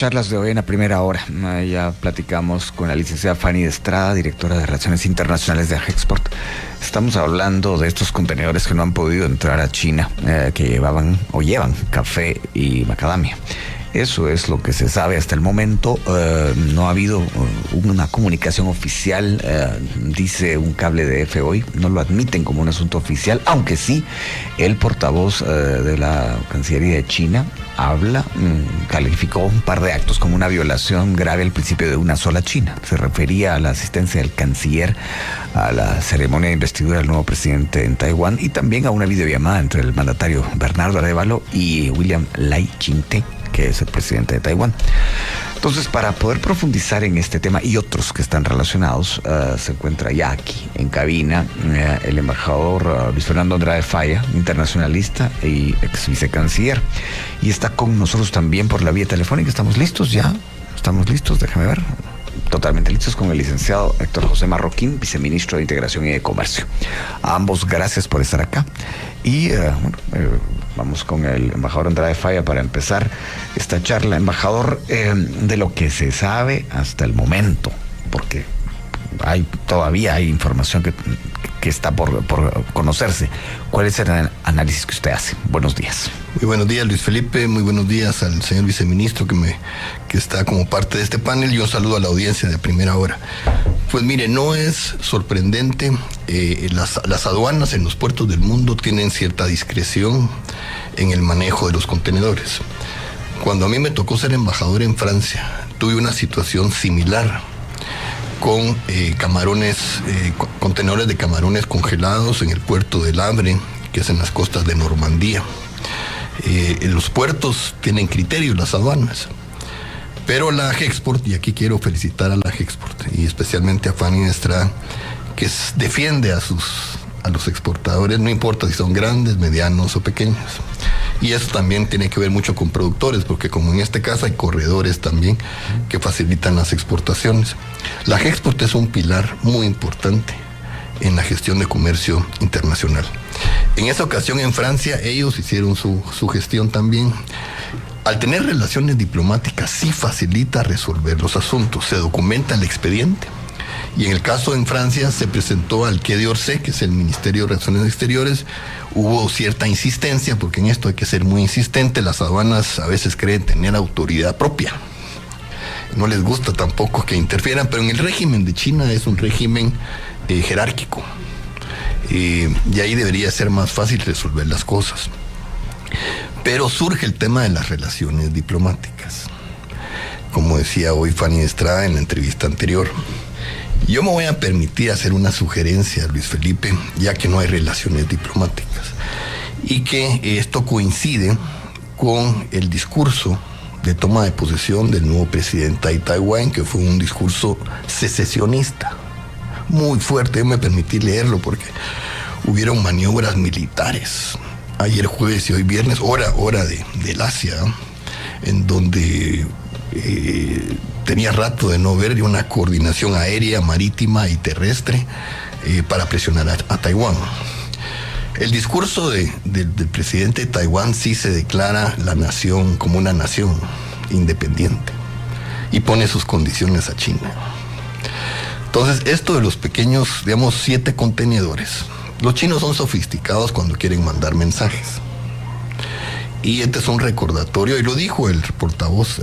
Charlas de hoy en la primera hora. Ya platicamos con la licenciada Fanny de Estrada, directora de Relaciones Internacionales de Agexport. Estamos hablando de estos contenedores que no han podido entrar a China, que llevaban o llevan café y macadamia. Eso es lo que se sabe hasta el momento. No ha habido una comunicación oficial, dice un cable de F hoy. No lo admiten como un asunto oficial, aunque sí el portavoz de la Cancillería de China calificó un par de actos como una violación grave al principio de una sola China. Se refería a la asistencia del canciller a la ceremonia de investidura del nuevo presidente en Taiwán y también a una videollamada entre el mandatario Bernardo Arévalo y William Lai Ching-te, que es el presidente de Taiwán. Entonces, para poder profundizar en este tema y otros que están relacionados, se encuentra ya aquí en cabina el embajador Luis Fernando Andrade Falla, internacionalista y ex vicecanciller, y está con nosotros también por la vía telefónica. ¿Estamos listos ya? ¿Estamos listos? Déjame ver. Totalmente listos con el licenciado Héctor José Marroquín, viceministro de Integración y de Comercio. A ambos, gracias por estar acá. Y vamos con el embajador Andrade Falla para empezar esta charla. Embajador, de lo que se sabe hasta el momento, porque todavía hay información que está por conocerse. ¿Cuál es el análisis que usted hace? Buenos días. Muy buenos días, Luis Felipe. Muy buenos días al señor viceministro que está como parte de este panel, y un saludo a la audiencia de primera hora. Pues mire, no es sorprendente. Las aduanas en los puertos del mundo tienen cierta discreción en el manejo de los contenedores. Cuando a mí me tocó ser embajador en Francia, tuve una situación similar con contenedores de camarones congelados en el puerto del Havre, que es en las costas de Normandía. Los puertos tienen criterios, las aduanas, pero la Agexport, y aquí quiero felicitar a la Agexport y especialmente a Fanny de Estrada, que defiende a los exportadores, no importa si son grandes, medianos o pequeños. Y eso también tiene que ver mucho con productores, porque como en este caso hay corredores también que facilitan las exportaciones. La Agexport es un pilar muy importante en la gestión de comercio internacional. En esa ocasión en Francia ellos hicieron su gestión también. Al tener relaciones diplomáticas sí facilita resolver los asuntos, se documenta el expediente. Y en el caso en Francia se presentó al Quai d'Orsay, que es el Ministerio de Relaciones Exteriores. Hubo cierta insistencia, porque en esto hay que ser muy insistente. Las aduanas a veces creen tener autoridad propia. No les gusta tampoco que interfieran, pero en el régimen de China es un régimen jerárquico. Y ahí debería ser más fácil resolver las cosas. Pero surge el tema de las relaciones diplomáticas. Como decía hoy Fanny de Estrada en la entrevista anterior, yo me voy a permitir hacer una sugerencia, Luis Felipe, ya que no hay relaciones diplomáticas, y que esto coincide con el discurso de toma de posesión del nuevo presidente de Taiwán, que fue un discurso secesionista, muy fuerte. Yo me permití leerlo porque hubieron maniobras militares ayer jueves y hoy viernes, hora del Asia, en donde tenía rato de no ver una coordinación aérea, marítima y terrestre para presionar a Taiwán. El discurso del presidente de Taiwán sí se declara la nación como una nación independiente y pone sus condiciones a China. Entonces, esto de los pequeños, digamos, 7 contenedores, los chinos son sofisticados cuando quieren mandar mensajes. Y este es un recordatorio, y lo dijo el portavoz.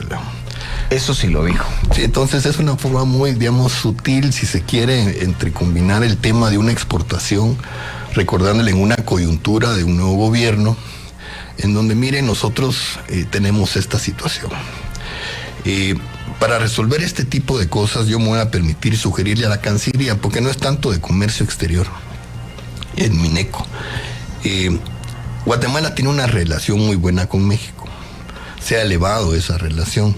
Eso sí lo dijo. Sí, entonces es una forma muy, digamos, sutil, si se quiere, entre combinar el tema de una exportación, recordándole en una coyuntura de un nuevo gobierno, en donde, miren, nosotros tenemos esta situación. Para resolver este tipo de cosas, yo me voy a permitir sugerirle a la Cancillería, porque no es tanto de comercio exterior, en Mineco. Guatemala tiene una relación muy buena con México. Se ha elevado esa relación.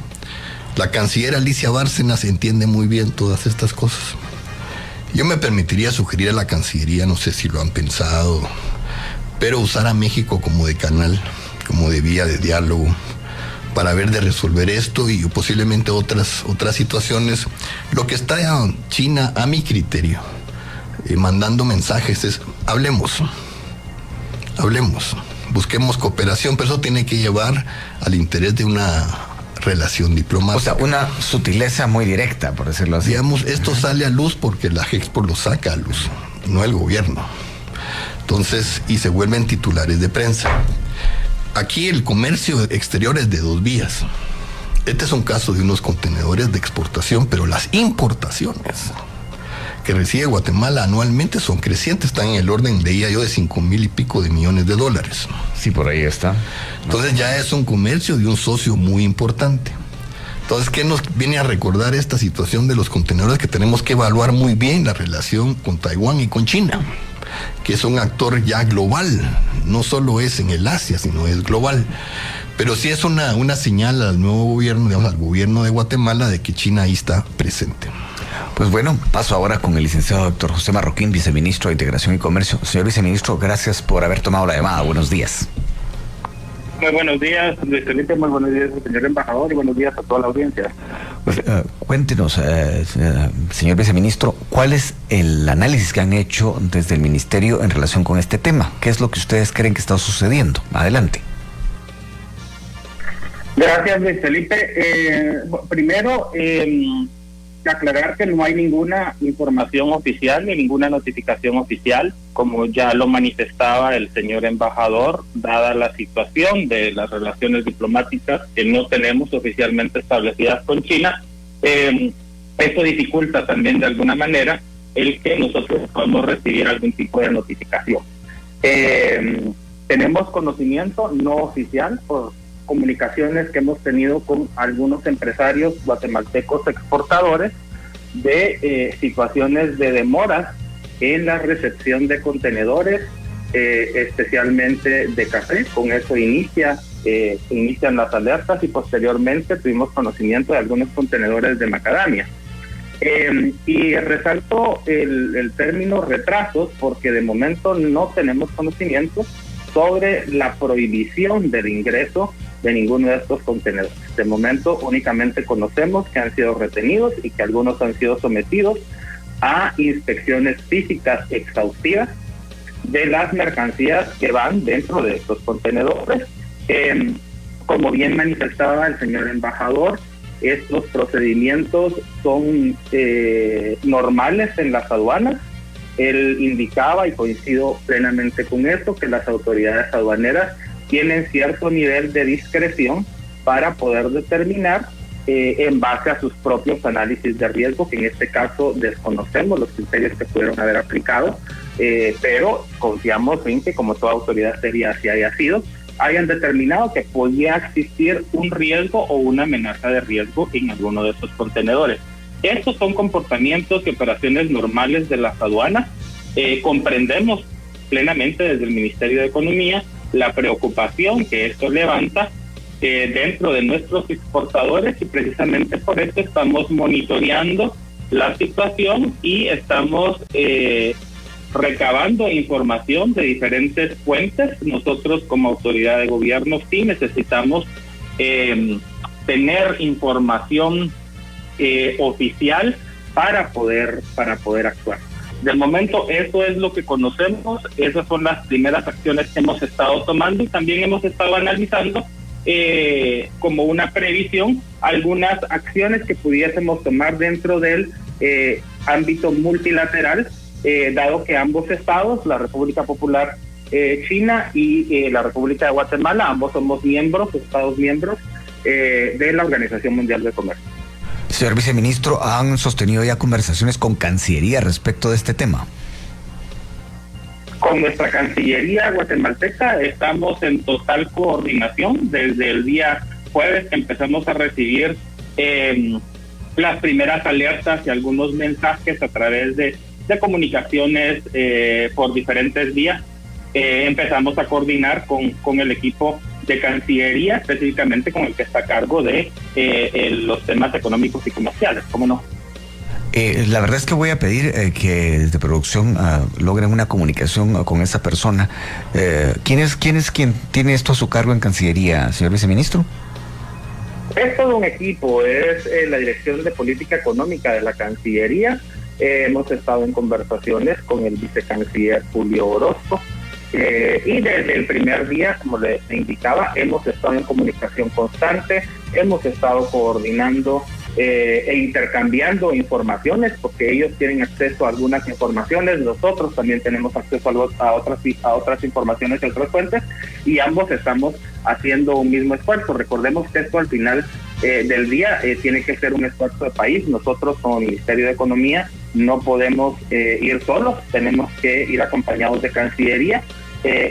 La canciller Alicia Bárcenas entiende muy bien todas estas cosas. Yo me permitiría sugerir a la Cancillería, no sé si lo han pensado, pero usar a México como de canal, como de vía de diálogo, para ver de resolver esto y posiblemente otras situaciones. Lo que está China, a mi criterio, mandando mensajes es: hablemos, busquemos cooperación, pero eso tiene que llevar al interés de una relación diplomática. O sea, una sutileza muy directa, por decirlo así. Digamos, esto sale a luz porque la Gexport lo saca a luz, no el gobierno. Entonces, y se vuelven titulares de prensa. Aquí el comercio exterior es de dos vías. Este es un caso de unos contenedores de exportación, pero las importaciones que recibe Guatemala anualmente son crecientes, están en el orden, leía yo, de 5,000 y pico de millones de dólares. Sí, por ahí está. Entonces ya es un comercio de un socio muy importante. Entonces, ¿qué nos viene a recordar esta situación de los contenedores? Que tenemos que evaluar muy bien la relación con Taiwán y con China, que es un actor ya global, no solo es en el Asia, sino es global. Pero sí es una señal al nuevo gobierno, digamos, al gobierno de Guatemala, de que China ahí está presente. Pues bueno, paso ahora con el licenciado doctor José Marroquín, viceministro de Integración y Comercio. Señor viceministro, gracias por haber tomado la llamada. Buenos días. Muy buenos días, Luis Felipe, muy buenos días, señor embajador, y buenos días a toda la audiencia. Pues, cuéntenos, señor viceministro, ¿cuál es el análisis que han hecho desde el ministerio en relación con este tema? ¿Qué es lo que ustedes creen que está sucediendo? Adelante. Gracias, Luis Felipe. Primero, aclarar que no hay ninguna información oficial ni ninguna notificación oficial, como ya lo manifestaba el señor embajador, dada la situación de las relaciones diplomáticas que no tenemos oficialmente establecidas con China. Eso dificulta también de alguna manera el que nosotros podamos recibir algún tipo de notificación. Tenemos conocimiento no oficial por comunicaciones que hemos tenido con algunos empresarios guatemaltecos exportadores de situaciones de demoras en la recepción de contenedores, especialmente de café. Con eso inician las alertas, y posteriormente tuvimos conocimiento de algunos contenedores de macadamia. Y resalto el término retrasos porque de momento no tenemos conocimiento sobre la prohibición del ingreso de ninguno de estos contenedores. De momento únicamente conocemos que han sido retenidos y que algunos han sido sometidos a inspecciones físicas exhaustivas de las mercancías que van dentro de estos contenedores. Como bien manifestaba el señor embajador, estos procedimientos son normales en las aduanas. Él indicaba, y coincido plenamente con esto, que las autoridades aduaneras tienen cierto nivel de discreción para poder determinar en base a sus propios análisis de riesgo, que en este caso desconocemos los criterios que pudieron haber aplicado, pero confiamos en que, como toda autoridad seria así haya sido, hayan determinado que podía existir un riesgo o una amenaza de riesgo en alguno de estos contenedores. Estos son comportamientos y operaciones normales de las aduanas. Comprendemos plenamente desde el Ministerio de Economía la preocupación que esto levanta dentro de nuestros exportadores, y precisamente por eso estamos monitoreando la situación y estamos recabando información de diferentes fuentes. Nosotros, como autoridad de gobierno, sí necesitamos tener información oficial para poder actuar. De momento eso es lo que conocemos, esas son las primeras acciones que hemos estado tomando, y también hemos estado analizando como una previsión algunas acciones que pudiésemos tomar dentro del ámbito multilateral, dado que ambos estados, la República Popular China y la República de Guatemala, ambos somos estados miembros de la Organización Mundial de Comercio. Señor viceministro, ¿han sostenido ya conversaciones con Cancillería respecto de este tema? Con nuestra Cancillería guatemalteca estamos en total coordinación. Desde el día jueves que empezamos a recibir las primeras alertas y algunos mensajes a través de comunicaciones por diferentes vías, empezamos a coordinar con el equipo de Cancillería, específicamente con el que está a cargo de los temas económicos y comerciales, ¿cómo no? La verdad es que voy a pedir que desde producción logren una comunicación con esa persona. ¿Quién es quien tiene esto a su cargo en Cancillería, señor viceministro? Es todo un equipo, es la Dirección de Política Económica de la Cancillería. Hemos estado en conversaciones con el vicecanciller Julio Orozco, Y desde el primer día, como les indicaba, hemos estado en comunicación constante, hemos estado coordinando e intercambiando informaciones, porque ellos tienen acceso a algunas informaciones, nosotros también tenemos acceso a otras informaciones de otras fuentes, y ambos estamos haciendo un mismo esfuerzo. Recordemos que esto al final del día tiene que ser un esfuerzo de país. Nosotros como Ministerio de Economía no podemos ir solos, tenemos que ir acompañados de Cancillería,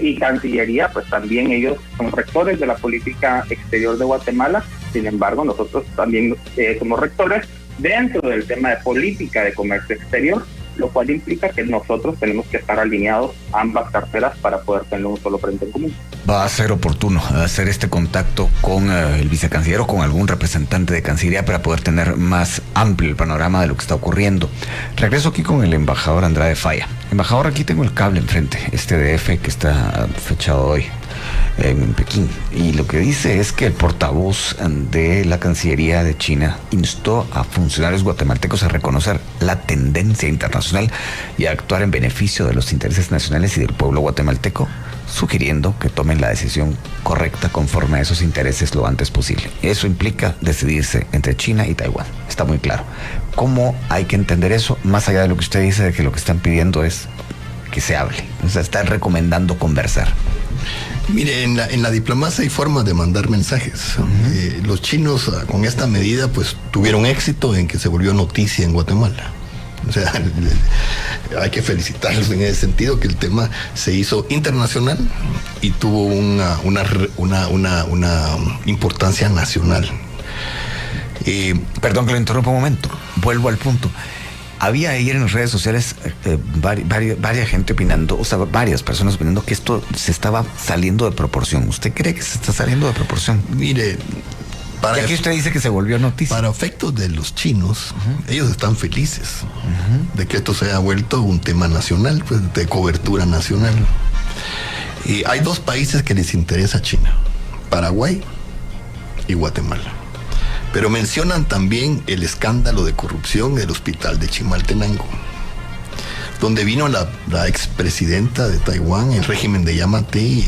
y Cancillería, pues también ellos son rectores de la política exterior de Guatemala. Sin embargo, nosotros también somos rectores dentro del tema de política de comercio exterior, lo cual implica que nosotros tenemos que estar alineados ambas carteras para poder tener un solo frente en común. ¿Va a ser oportuno hacer este contacto con el vicecanciller o con algún representante de Cancillería para poder tener más amplio el panorama de lo que está ocurriendo? Regreso aquí con el embajador Andrade Falla. Embajador, aquí tengo el cable enfrente, este DF que está fechado hoy en Pekín, y lo que dice es que el portavoz de la Cancillería de China instó a funcionarios guatemaltecos a reconocer la tendencia internacional y a actuar en beneficio de los intereses nacionales y del pueblo guatemalteco, sugiriendo que tomen la decisión correcta conforme a esos intereses lo antes posible. Eso implica decidirse entre China y Taiwán, está muy claro. ¿Cómo hay que entender eso? Más allá de lo que usted dice, de que lo que están pidiendo es que se hable, o sea, están recomendando conversar. Mire, en la diplomacia hay formas de mandar mensajes. Los chinos con esta medida pues tuvieron éxito en que se volvió noticia en Guatemala. O sea, hay que felicitarlos en ese sentido, que el tema se hizo internacional y tuvo una importancia nacional. Perdón que lo interrumpa un momento, vuelvo al punto. Había ayer en las redes sociales varias gente opinando, o sea, varias personas opinando que esto se estaba saliendo de proporción. ¿Usted cree que se está saliendo de proporción? Mire, y aquí usted dice que se volvió noticia. Para efectos de los chinos, ellos están felices de que esto se haya vuelto un tema nacional, pues de cobertura nacional. Y hay dos países que les interesa a China: Paraguay y Guatemala. Pero mencionan también el escándalo de corrupción del hospital de Chimaltenango, donde vino la expresidenta de Taiwán, el régimen de Yamatei,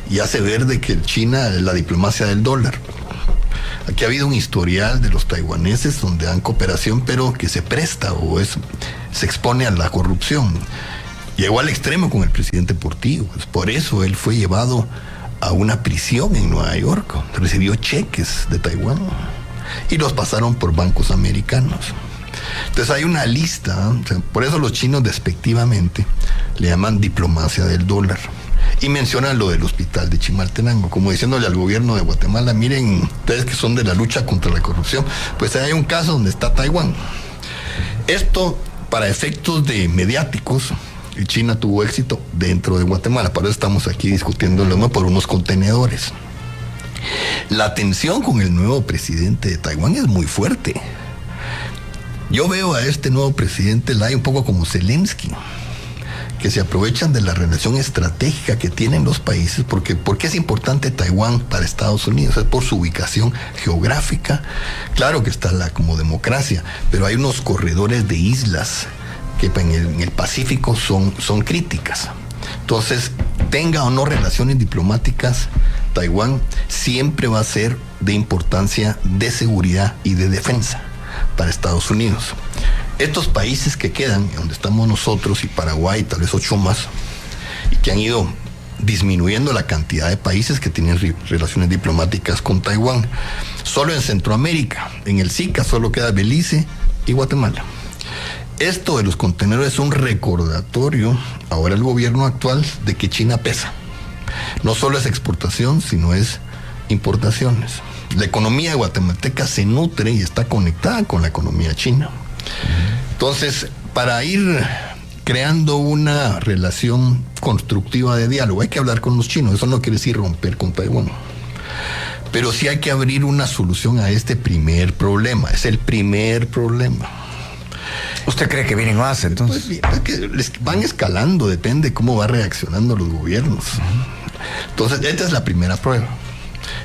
y hace ver de que China es la diplomacia del dólar. Aquí ha habido un historial de los taiwaneses donde dan cooperación, pero que se presta se expone a la corrupción. Llegó al extremo con el presidente Portillo, pues por eso él fue llevado a una prisión en Nueva York, recibió cheques de Taiwán y los pasaron por bancos americanos. Entonces hay una lista, o sea, por eso los chinos despectivamente le llaman diplomacia del dólar. Y mencionan lo del hospital de Chimaltenango, como diciéndole al gobierno de Guatemala: miren, ustedes que son de la lucha contra la corrupción, pues hay un caso donde está Taiwán. Esto, para efectos de mediáticos, China tuvo éxito dentro de Guatemala, por eso estamos aquí discutiéndolo, ¿no?, por unos contenedores. La tensión con el nuevo presidente de Taiwán es muy fuerte. Yo veo a este nuevo presidente Lai un poco como Zelensky, que se aprovechan de la relación estratégica que tienen los países, porque es importante Taiwán para Estados Unidos, es por su ubicación geográfica. Claro que está como democracia, pero hay unos corredores de islas que en el Pacífico son críticas. Entonces, tenga o no relaciones diplomáticas, Taiwán siempre va a ser de importancia de seguridad y de defensa para Estados Unidos. Estos países que quedan, donde estamos nosotros y Paraguay, tal vez 8 más, y que han ido disminuyendo la cantidad de países que tienen relaciones diplomáticas con Taiwán. Solo en Centroamérica, en el SICA, solo queda Belice y Guatemala. Esto de los contenedores es un recordatorio ahora al gobierno actual de que China pesa. No solo es exportación, sino es importaciones. La economía guatemalteca se nutre y está conectada con la economía china. Entonces, para ir creando una relación constructiva de diálogo, hay que hablar con los chinos. Eso no quiere decir romper con Taiwán, pero sí hay que abrir una solución a este primer problema. Es el primer problema. ¿Usted cree que vienen más entonces? Pues que van escalando, depende cómo va reaccionando los gobiernos. Entonces, esta es la primera prueba.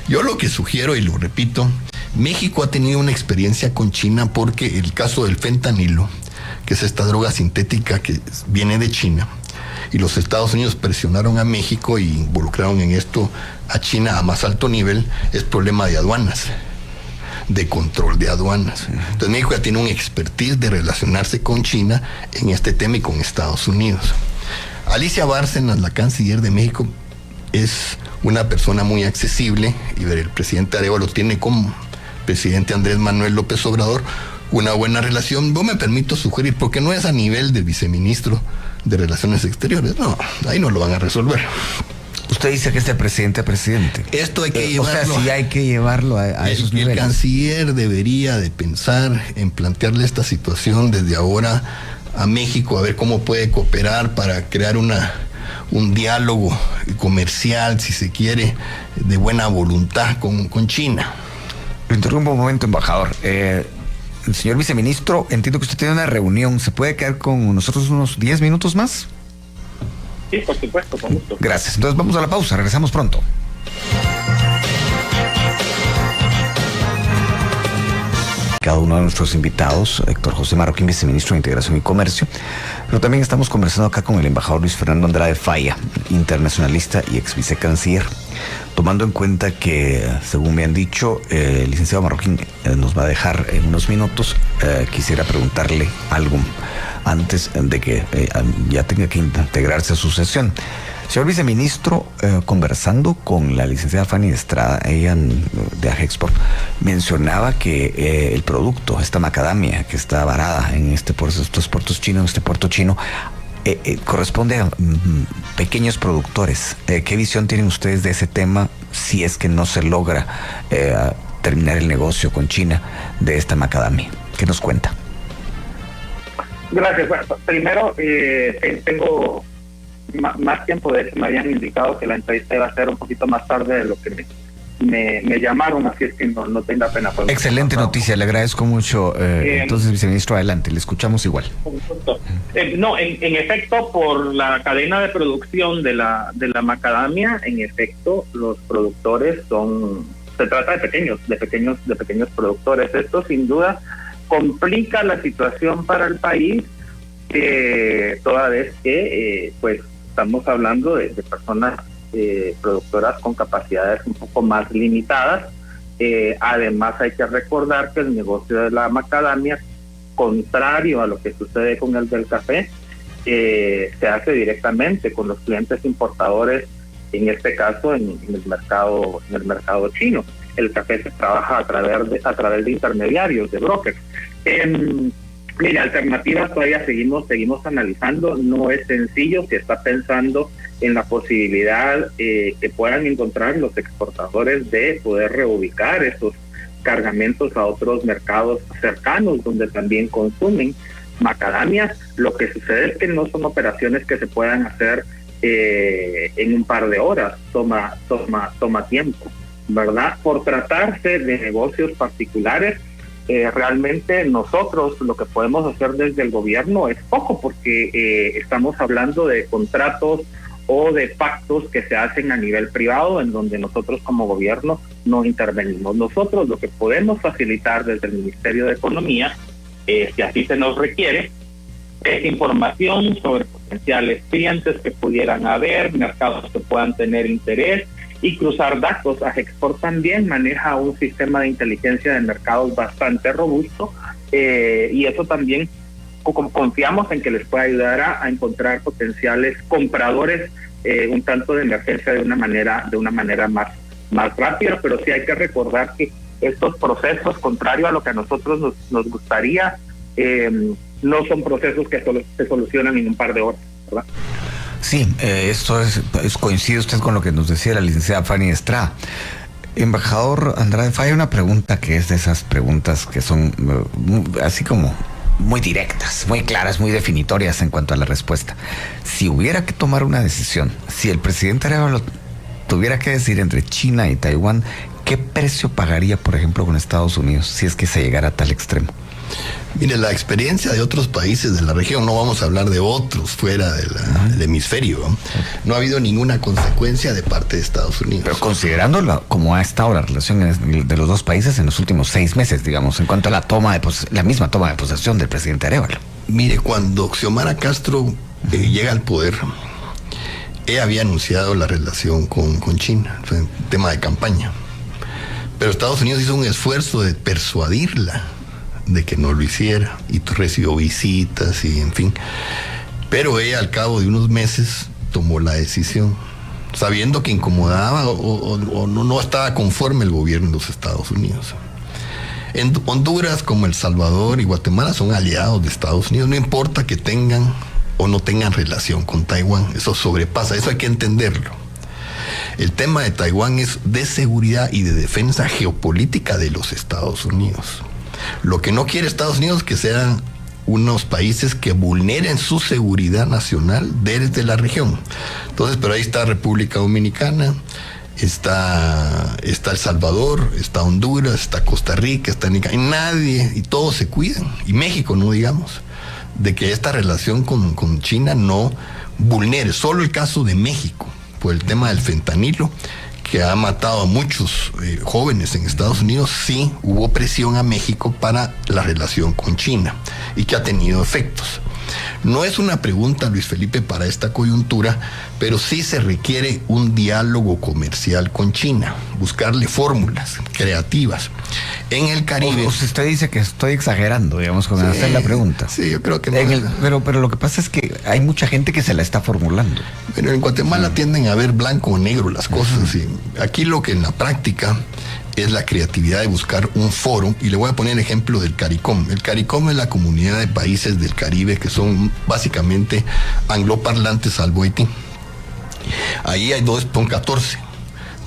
Yo lo que sugiero, y lo repito, México ha tenido una experiencia con China porque el caso del fentanilo, que es esta droga sintética que viene de China, y los Estados Unidos presionaron a México y involucraron en esto a China a más alto nivel, es problema de aduanas, de control de aduanas. Entonces México ya tiene un expertise de relacionarse con China en este tema y con Estados Unidos. Alicia Bárcenas, la canciller de México, es una persona muy accesible, y el presidente Arévalo tiene como presidente Andrés Manuel López Obrador una buena relación. Yo me permito sugerir, porque no es a nivel del viceministro de Relaciones Exteriores, no, ahí no lo van a resolver. Usted dice que es de presidente a presidente. Esto hay que llevarlo. O sea, sí hay que llevarlo a esos niveles. El canciller debería de pensar en plantearle esta situación desde ahora a México, a ver cómo puede cooperar para crear un diálogo comercial, si se quiere, de buena voluntad con China. Lo interrumpo un momento, embajador. Señor viceministro, entiendo que usted tiene una reunión. ¿Se puede quedar con nosotros unos 10 minutos más? Sí, por supuesto, con gusto. Gracias. Entonces vamos a la pausa, regresamos pronto. Cada uno de nuestros invitados, Héctor José Marroquín, viceministro de Integración y Comercio, pero también estamos conversando acá con el embajador Luis Fernando Andrade Falla, internacionalista y ex vicecanciller, tomando en cuenta que, según me han dicho, el licenciado Marroquín nos va a dejar en unos minutos. Quisiera preguntarle algo antes de que ya tenga que integrarse a su sesión. Señor viceministro, conversando con la licenciada Fanny Estrada, ella de AGEXPORT, mencionaba que el producto, esta macadamia que está varada en estos puertos chinos, en este puerto chino, corresponde a pequeños productores. ¿Qué visión tienen ustedes de ese tema si es que no se logra terminar el negocio con China de esta macadamia? ¿Qué nos cuenta? Gracias. Bueno, primero, tengo más tiempo. De hecho, me habían indicado que la entrevista iba a ser un poquito más tarde de lo que me llamaron, así es que no tenga pena. Excelente noticia, le agradezco mucho. Entonces, viceministro, adelante, le escuchamos igual. No, en efecto, por la cadena de producción de la macadamia, en efecto, los productores se trata de pequeños productores. Esto sin duda complica la situación para el país, toda vez que pues estamos hablando de personas productoras con capacidades un poco más limitadas. Además, hay que recordar que el negocio de la macadamia, contrario a lo que sucede con el del café, se hace directamente con los clientes importadores, en este caso en el mercado chino. El café se trabaja a través de intermediarios, de brokers. Mira, alternativas todavía seguimos analizando. No es sencillo. Se está pensando en la posibilidad que puedan encontrar los exportadores de poder reubicar esos cargamentos a otros mercados cercanos donde también consumen macadamia. Lo que sucede es que no son operaciones que se puedan hacer en un par de horas. Toma tiempo, ¿verdad? Por tratarse de negocios particulares, realmente nosotros lo que podemos hacer desde el gobierno es poco, porque estamos hablando de contratos o de pactos que se hacen a nivel privado, en donde nosotros como gobierno no intervenimos. Nosotros lo que podemos facilitar desde el Ministerio de Economía, si así se nos requiere, es información sobre potenciales clientes que pudieran haber, mercados que puedan tener interés, y cruzar datos. AGEXPORT también maneja un sistema de inteligencia de mercados bastante robusto, y eso también confiamos en que les pueda ayudar a encontrar potenciales compradores un tanto de emergencia de una manera más rápida. Pero sí hay que recordar que estos procesos, contrario a lo que a nosotros nos gustaría, no son procesos que se solucionan en un par de horas, ¿verdad? Sí, esto coincide usted con lo que nos decía la licenciada Fanny Estrada. Embajador Andrade Falla, una pregunta que es de esas preguntas que son así como muy directas, muy claras, muy definitorias en cuanto a la respuesta. Si hubiera que tomar una decisión, si el presidente Arévalo tuviera que decir entre China y Taiwán, ¿qué precio pagaría, por ejemplo, con Estados Unidos si es que se llegara a tal extremo? Mire, la experiencia de otros países de la región, no vamos a hablar de otros fuera del hemisferio, no ha habido ninguna consecuencia de parte de Estados Unidos. Pero considerándola como ha estado la relación de los dos países en los últimos 6 meses, digamos, en cuanto a la misma toma de posesión del presidente Arévalo. Mire, cuando Xiomara Castro llega al poder, ella había anunciado la relación con China, fue un tema de campaña. Pero Estados Unidos hizo un esfuerzo de persuadirla de que no lo hiciera, y recibió visitas y en fin. Pero ella al cabo de unos meses tomó la decisión, sabiendo que incomodaba o no estaba conforme el gobierno de los Estados Unidos. En Honduras, como El Salvador y Guatemala, son aliados de Estados Unidos, no importa que tengan o no tengan relación con Taiwán, eso sobrepasa, eso hay que entenderlo. El tema de Taiwán es de seguridad y de defensa geopolítica de los Estados Unidos. Lo que no quiere Estados Unidos es que sean unos países que vulneren su seguridad nacional desde la región. Entonces, pero ahí está República Dominicana, está El Salvador, está Honduras, está Costa Rica, está Nicaragua, y nadie, y todos se cuidan, y México no digamos, de que esta relación con China no vulnere. Solo el caso de México, por el tema del fentanilo, que ha matado a muchos jóvenes en Estados Unidos, sí hubo presión a México para la relación con China y que ha tenido efectos. No es una pregunta, Luis Felipe, para esta coyuntura, pero sí se requiere un diálogo comercial con China, buscarle fórmulas creativas. En el Caribe... Usted dice que estoy exagerando, digamos, con hacer la pregunta. Sí, yo creo que no. Pero lo que pasa es que hay mucha gente que se la está formulando. Pero en Guatemala tienden a ver blanco o negro las cosas. Y aquí lo que en la práctica es la creatividad de buscar un foro, y le voy a poner el ejemplo del CARICOM. El CARICOM es la comunidad de países del Caribe que son básicamente angloparlantes, salvo Haití. Ahí hay son 14.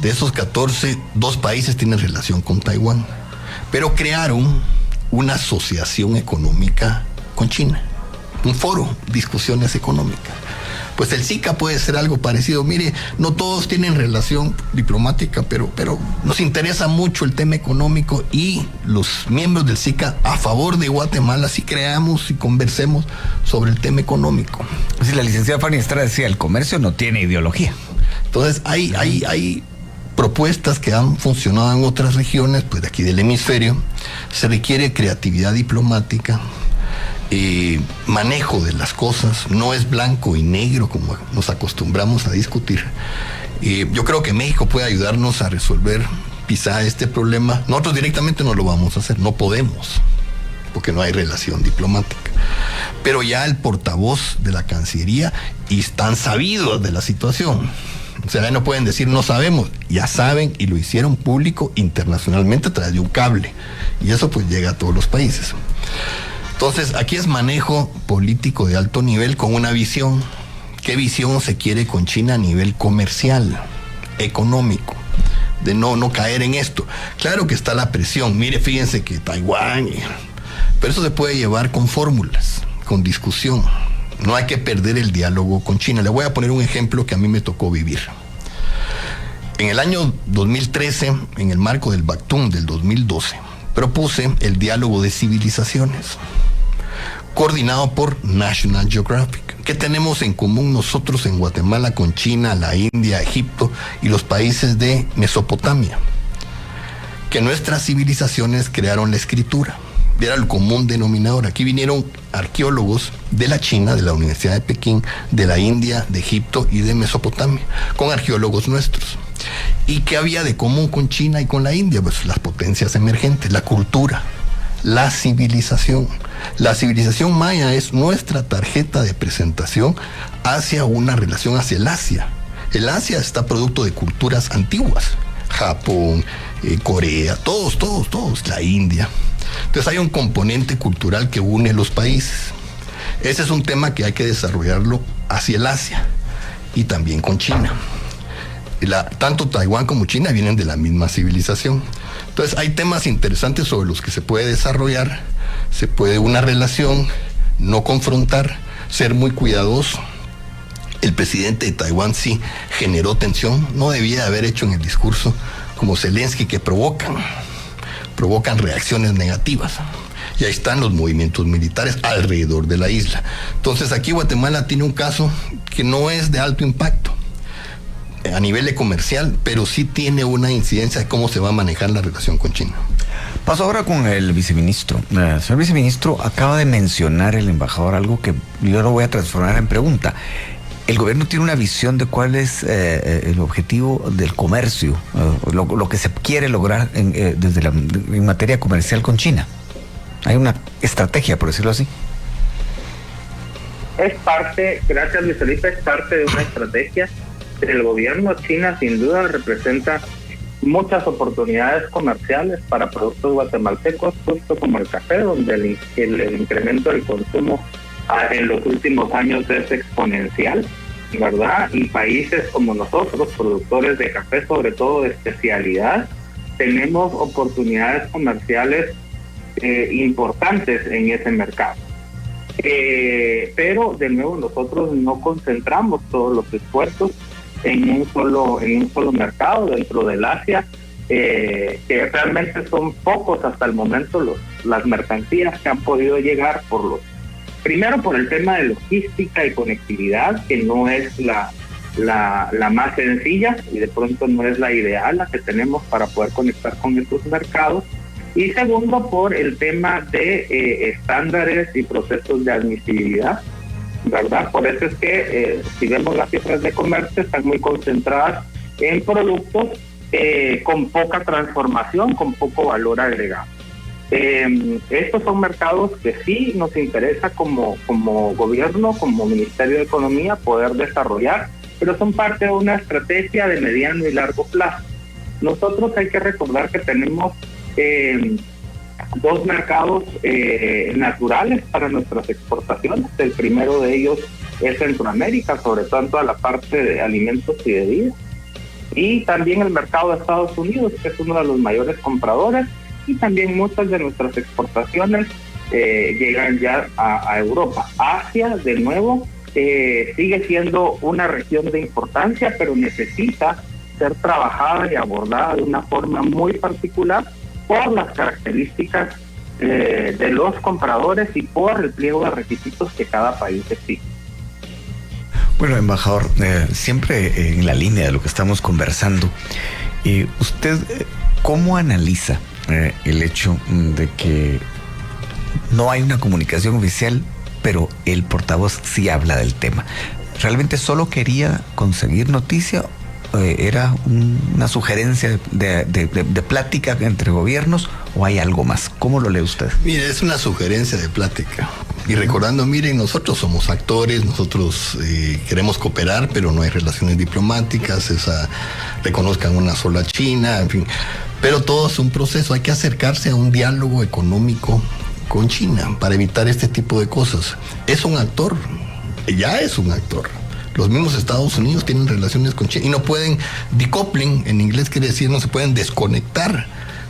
De esos 14, 2 países tienen relación con Taiwán, pero crearon una asociación económica con China, un foro, discusiones económicas. Pues el SICA puede ser algo parecido. Mire, no todos tienen relación diplomática, pero nos interesa mucho el tema económico, y los miembros del SICA a favor de Guatemala sí creamos y conversemos sobre el tema económico. Sí, la licenciada Fanny Estrada decía, el comercio no tiene ideología. Entonces hay propuestas que han funcionado en otras regiones, pues de aquí del hemisferio. Se requiere creatividad diplomática, manejo de las cosas, no es blanco y negro como nos acostumbramos a discutir. Yo creo que México puede ayudarnos a resolver quizá este problema. Nosotros directamente no lo vamos a hacer, no podemos, porque no hay relación diplomática. Pero ya el portavoz de la Cancillería, y están sabidos de la situación. O sea, ya no pueden decir no sabemos, ya saben, y lo hicieron público internacionalmente a través de un cable. Y eso pues llega a todos los países. Entonces, aquí es manejo político de alto nivel con una visión. ¿Qué visión se quiere con China a nivel comercial, económico? De no caer en esto. Claro que está la presión. Mire, fíjense que Taiwán... Pero eso se puede llevar con fórmulas, con discusión. No hay que perder el diálogo con China. Le voy a poner un ejemplo que a mí me tocó vivir. En el año 2013, en el marco del BACTUM del 2012, propuse el diálogo de civilizaciones, coordinado por National Geographic. ¿Qué tenemos en común nosotros en Guatemala con China, la India, Egipto y los países de Mesopotamia? Que nuestras civilizaciones crearon la escritura. Era el común denominador. Aquí vinieron arqueólogos de la China, de la Universidad de Pekín, de la India, de Egipto y de Mesopotamia, con arqueólogos nuestros. ¿Y qué había de común con China y con la India? Pues las potencias emergentes, la cultura, la civilización. La civilización maya es nuestra tarjeta de presentación hacia una relación hacia el Asia. El Asia está producto de culturas antiguas. Japón, Corea, todos, la India. Entonces hay un componente cultural que une los países. Ese es un tema que hay que desarrollarlo hacia el Asia y también con China. Tanto Taiwán como China vienen de la misma civilización. Entonces hay temas interesantes sobre los que se puede desarrollar. Se puede una relación, no confrontar, ser muy cuidadoso. El presidente de Taiwán sí generó tensión, no debía haber hecho en el discurso como Zelensky, que provocan reacciones negativas. Y ahí están los movimientos militares alrededor de la isla. Entonces aquí Guatemala tiene un caso que no es de alto impacto a nivel comercial, pero sí tiene una incidencia de cómo se va a manejar la relación con China. Paso ahora con el viceministro. Señor viceministro, acaba de mencionar el embajador algo que yo lo voy a transformar en pregunta. ¿El gobierno tiene una visión de cuál es el objetivo del comercio, lo que se quiere lograr en materia comercial con China? ¿Hay una estrategia, por decirlo así? Es parte, gracias Luis Felipe, es parte de una estrategia del gobierno. China sin duda representa muchas oportunidades comerciales para productos guatemaltecos, justo como el café, donde el incremento del consumo en los últimos años es exponencial, ¿verdad? Y países como nosotros, productores de café, sobre todo de especialidad, tenemos oportunidades comerciales importantes en ese mercado. Pero de nuevo nosotros no concentramos todos los esfuerzos en un solo mercado dentro del Asia, que realmente son pocos hasta el momento las mercancías que han podido llegar primero por el tema de logística y conectividad, que no es la más sencilla y de pronto no es la ideal la que tenemos para poder conectar con estos mercados. Y segundo, por el tema de estándares y procesos de admisibilidad, ¿verdad? Por eso es que si vemos las cifras de comercio están muy concentradas en productos con poca transformación, con poco valor agregado. Estos son mercados que sí nos interesa como gobierno, como Ministerio de Economía poder desarrollar, pero son parte de una estrategia de mediano y largo plazo. Nosotros hay que recordar que tenemos dos mercados naturales para nuestras exportaciones. El primero de ellos es Centroamérica, sobre todo en toda la parte de alimentos y bebidas, y también el mercado de Estados Unidos, que es uno de los mayores compradores, y también muchas de nuestras exportaciones llegan ya a Europa. Asia, de nuevo, sigue siendo una región de importancia, pero necesita ser trabajada y abordada de una forma muy particular por las características de los compradores y por el pliego de requisitos que cada país exige. Bueno, embajador, siempre en la línea de lo que estamos conversando, ¿usted cómo analiza el hecho de que no hay una comunicación oficial, pero el portavoz sí habla del tema? ¿Realmente solo quería conseguir noticia? ¿Era una sugerencia de plática entre gobiernos o hay algo más? ¿Cómo lo lee usted? Mire, es una sugerencia de plática. Y recordando, miren, nosotros somos actores, nosotros queremos cooperar, pero no hay relaciones diplomáticas, reconozcan una sola China, en fin. Pero todo es un proceso, hay que acercarse a un diálogo económico con China para evitar este tipo de cosas. Es un actor, ya es un actor. Los mismos Estados Unidos tienen relaciones con China y no pueden, decoupling, en inglés quiere decir no se pueden desconectar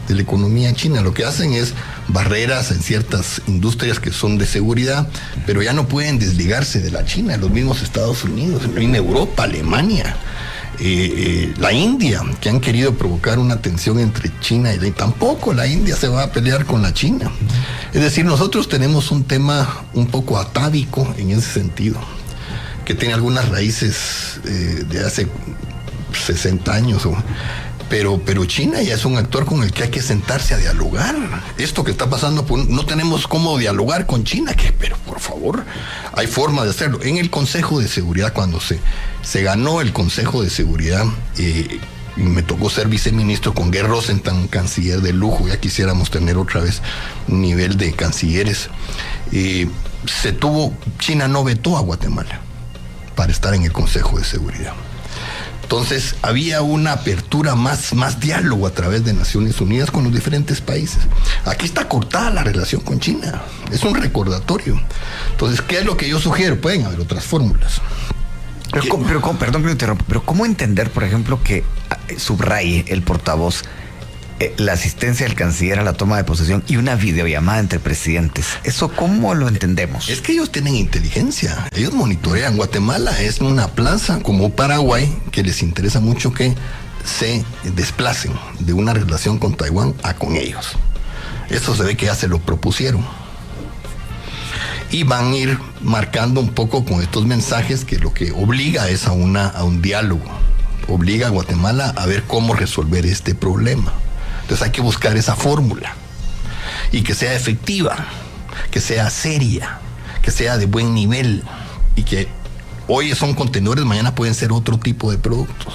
de la economía china. Lo que hacen es barreras en ciertas industrias que son de seguridad, pero ya no pueden desligarse de la China. Los mismos Estados Unidos, en Europa, Alemania, la India, que han querido provocar una tensión entre China y tampoco la India se va a pelear con la China. Es decir, nosotros tenemos un tema un poco atávico en ese sentido, que tiene algunas raíces de hace 60 años, pero China ya es un actor con el que hay que sentarse a dialogar. Esto que está pasando, no tenemos cómo dialogar con China, pero por favor, hay forma de hacerlo. En el Consejo de Seguridad, cuando se ganó el Consejo de Seguridad, me tocó ser viceministro con Geir Rosenthal, un canciller de lujo, ya quisiéramos tener otra vez un nivel de cancilleres. China no vetó a Guatemala para estar en el Consejo de Seguridad. Entonces había una apertura más diálogo a través de Naciones Unidas con los diferentes países. Aquí está cortada la relación con China, es un recordatorio. Entonces, ¿qué es lo que yo sugiero? Pueden haber otras fórmulas. Perdón que me interrumpa, pero ¿cómo entender, por ejemplo, que subraye el portavoz la asistencia del canciller a la toma de posesión y una videollamada entre presidentes? ¿Eso cómo lo entendemos? Es que ellos tienen inteligencia, ellos monitorean. Guatemala es una plaza como Paraguay, que les interesa mucho que se desplacen de una relación con Taiwán a con ellos. Eso se ve que ya se lo propusieron. Y van a ir marcando un poco con estos mensajes que lo que obliga es a un diálogo. Obliga a Guatemala a ver cómo resolver este problema. Entonces hay que buscar esa fórmula y que sea efectiva, que sea seria, que sea de buen nivel y que hoy son contenedores, mañana pueden ser otro tipo de productos.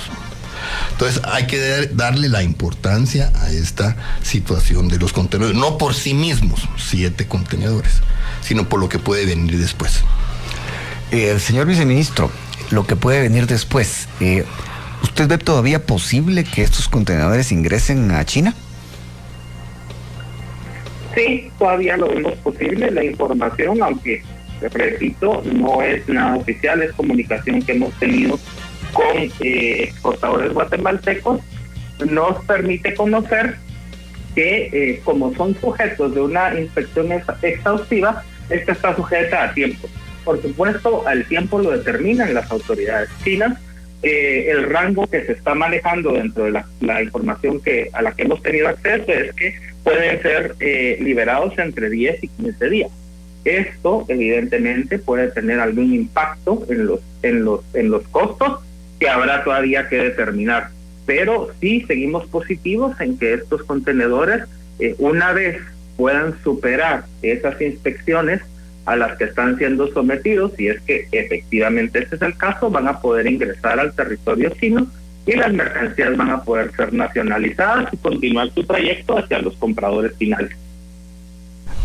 Entonces hay que darle la importancia a esta situación de los contenedores, no por sí mismos, 7 contenedores, sino por lo que puede venir después. Señor viceministro, lo que puede venir después, ¿usted ve todavía posible que estos contenedores ingresen a China? Sí, todavía lo vemos posible. La información, aunque, repito, no es nada oficial, es comunicación que hemos tenido con exportadores guatemaltecos, nos permite conocer que como son sujetos de una inspección exhaustiva, esta está sujeta a tiempo. Por supuesto, al tiempo lo determinan las autoridades chinas. El rango que se está manejando dentro de la información a la que hemos tenido acceso es que pueden ser liberados entre 10 y 15 días. Esto, evidentemente, puede tener algún impacto en los costos que habrá todavía que determinar. Pero sí seguimos positivos en que estos contenedores, una vez puedan superar esas inspecciones a las que están siendo sometidos, y es que efectivamente este es el caso, van a poder ingresar al territorio chino y las mercancías van a poder ser nacionalizadas y continuar su trayecto hacia los compradores finales.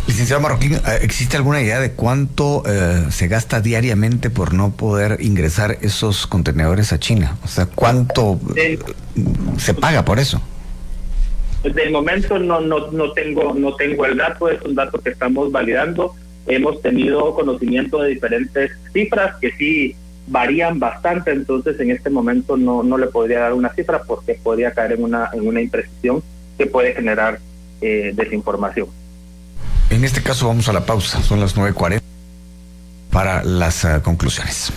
Licenciado Marroquín, ¿existe alguna idea de cuánto se gasta diariamente por no poder ingresar esos contenedores a China? O sea, ¿cuánto se paga por eso? De momento no tengo el dato, es un dato que estamos validando. Hemos tenido conocimiento de diferentes cifras que sí varían bastante, entonces en este momento no le podría dar una cifra porque podría caer en una imprecisión que puede generar desinformación. En este caso vamos a la pausa, son las 9:40 para las conclusiones.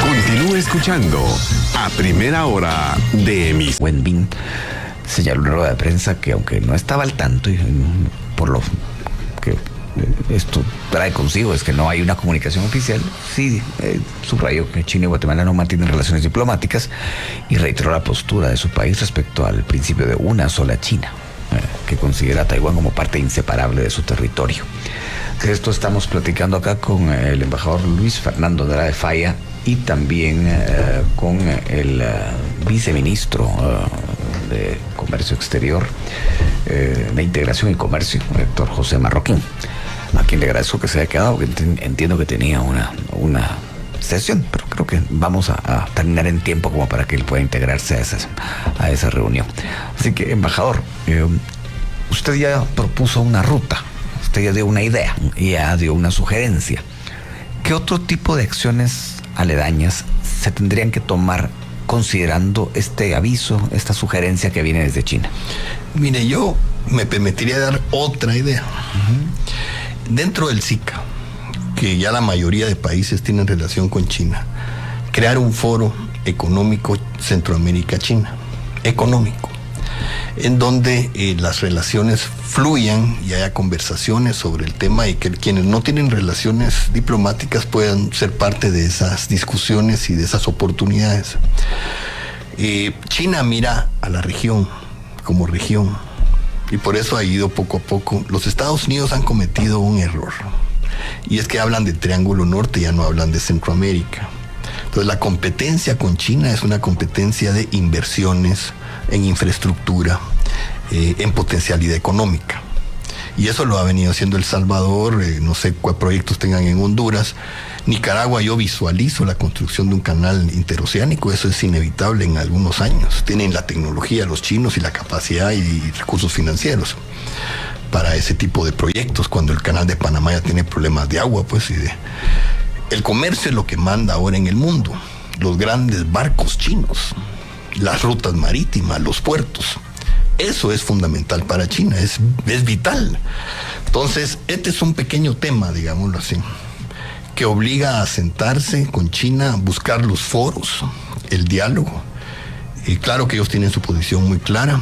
Continúe escuchando A Primera Hora de Emisión. Wenbin señaló en una rueda de prensa que aunque no estaba al tanto, y por lo que esto trae consigo es que no hay una comunicación oficial, sí subrayó que China y Guatemala no mantienen relaciones diplomáticas y reiteró la postura de su país respecto al principio de una sola China, que considera a Taiwán como parte inseparable de su territorio. De esto estamos platicando acá con el embajador Luis Fernando Andrade Falla y también con el viceministro de Comercio Exterior, de Integración y Comercio, Héctor José Marroquín, a quien le agradezco que se haya quedado, porque entiendo que tenía una sesión, pero creo que vamos a terminar en tiempo como para que él pueda integrarse a esa reunión. Así que, embajador, usted ya propuso una ruta, usted ya dio una idea, ya dio una sugerencia. ¿Qué otro tipo de acciones aledañas se tendrían que tomar considerando este aviso, esta sugerencia que viene desde China? Mire, yo me permitiría dar otra idea. Dentro del SICA, que ya la mayoría de países tienen relación con China, crear un foro económico Centroamérica-China, económico, en donde las relaciones fluyan y haya conversaciones sobre el tema y que quienes no tienen relaciones diplomáticas puedan ser parte de esas discusiones y de esas oportunidades. China mira a la región como región y por eso ha ido poco a poco. Los Estados Unidos han cometido un error y es que hablan de Triángulo Norte, ya no hablan de Centroamérica. Entonces la competencia con China es una competencia de inversiones en infraestructura, en potencialidad económica. Y eso lo ha venido haciendo El Salvador, no sé cuáles proyectos tengan en Honduras. Nicaragua, yo visualizo la construcción de un canal interoceánico, eso es inevitable en algunos años. Tienen la tecnología, los chinos, y la capacidad y recursos financieros para ese tipo de proyectos, cuando el canal de Panamá ya tiene problemas de agua, pues, el comercio es lo que manda ahora en el mundo. Los grandes barcos chinos, las rutas marítimas, los puertos. Eso es fundamental para China, es vital. Entonces, este es un pequeño tema, digámoslo así, que obliga a sentarse con China, buscar los foros, el diálogo. Y claro que ellos tienen su posición muy clara,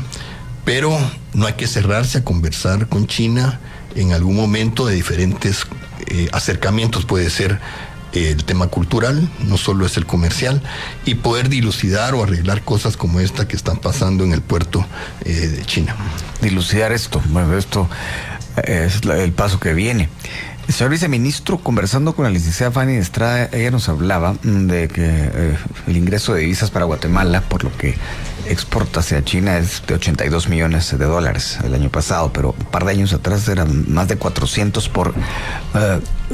pero no hay que cerrarse a conversar con China en algún momento de diferentes acercamientos. Puede ser el tema cultural, no solo es el comercial, y poder dilucidar o arreglar cosas como esta que están pasando en el puerto de China. Dilucidar esto, bueno, esto es el paso que viene. Señor viceministro, conversando con la licenciada Fanny Estrada, ella nos hablaba de que el ingreso de divisas para Guatemala, por lo que exporta hacia China, es de 82 millones de dólares el año pasado, pero un par de años atrás eran más de 400 por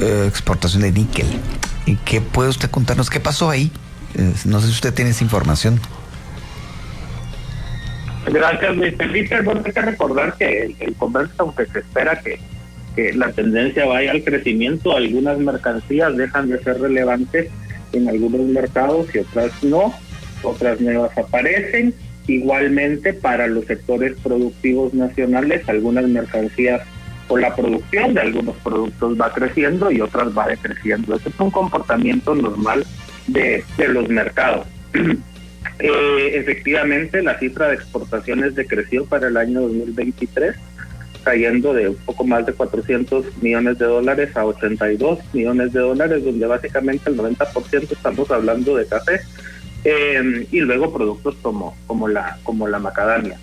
exportación de níquel. ¿Y qué puede usted contarnos? ¿Qué pasó ahí? No sé si usted tiene esa información. Gracias, Luis Felipe. Bueno, hay que recordar que el comercio, aunque se espera que la tendencia vaya al crecimiento, algunas mercancías dejan de ser relevantes en algunos mercados y otras no, otras nuevas aparecen. Igualmente, para los sectores productivos nacionales, algunas mercancías o la producción de algunos productos va creciendo y otras va decreciendo. Ese es un comportamiento normal de los mercados. Efectivamente, la cifra de exportaciones decreció para el año 2023, cayendo de un poco más de 400 millones de dólares a 82 millones de dólares, donde básicamente el 90% estamos hablando de café, y luego productos como la macadamia.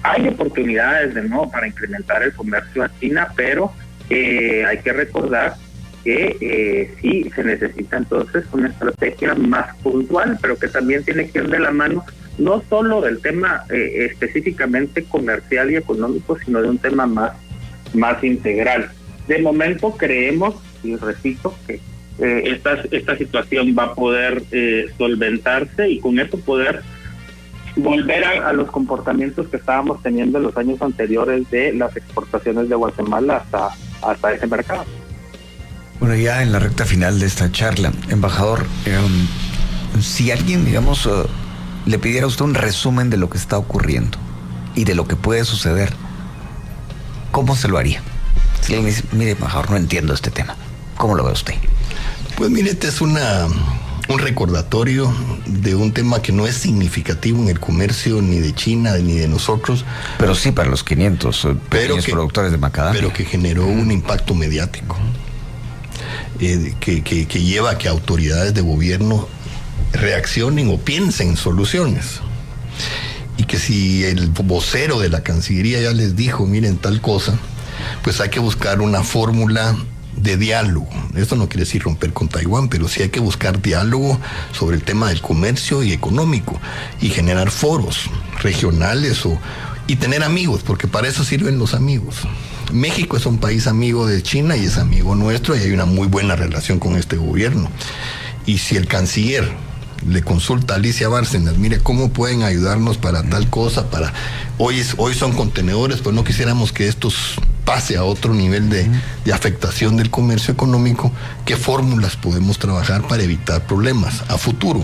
Hay oportunidades de nuevo para incrementar el comercio a China, pero hay que recordar que sí se necesita entonces una estrategia más puntual, pero que también tiene que ir de la mano no solo del tema específicamente comercial y económico, sino de un tema más integral. De momento creemos, y repito, que esta situación va a poder solventarse y con eso poder volver a los comportamientos que estábamos teniendo en los años anteriores de las exportaciones de Guatemala hasta ese mercado. Bueno, ya en la recta final de esta charla, embajador, si alguien, digamos, le pidiera a usted un resumen de lo que está ocurriendo y de lo que puede suceder, ¿cómo se lo haría? Si alguien dice, mire, embajador, no entiendo este tema, ¿cómo lo ve usted? Pues mire, este es un recordatorio de un tema que no es significativo en el comercio ni de China ni de nosotros. Pero sí para los 500 pequeños productores de macadamia. Pero que generó un impacto mediático que lleva a que autoridades de gobierno reaccionen o piensen soluciones. Y que si el vocero de la Cancillería ya les dijo, miren tal cosa, pues hay que buscar una fórmula de diálogo. Esto no quiere decir romper con Taiwán, pero sí hay que buscar diálogo sobre el tema del comercio y económico y generar foros regionales y tener amigos, porque para eso sirven los amigos. México es un país amigo de China y es amigo nuestro y hay una muy buena relación con este gobierno. Y si el canciller le consulta a Alicia Bárcenas, mire cómo pueden ayudarnos para tal cosa, hoy son contenedores, pues no quisiéramos que esto pase a otro nivel de afectación del comercio económico, ¿qué fórmulas podemos trabajar para evitar problemas a futuro?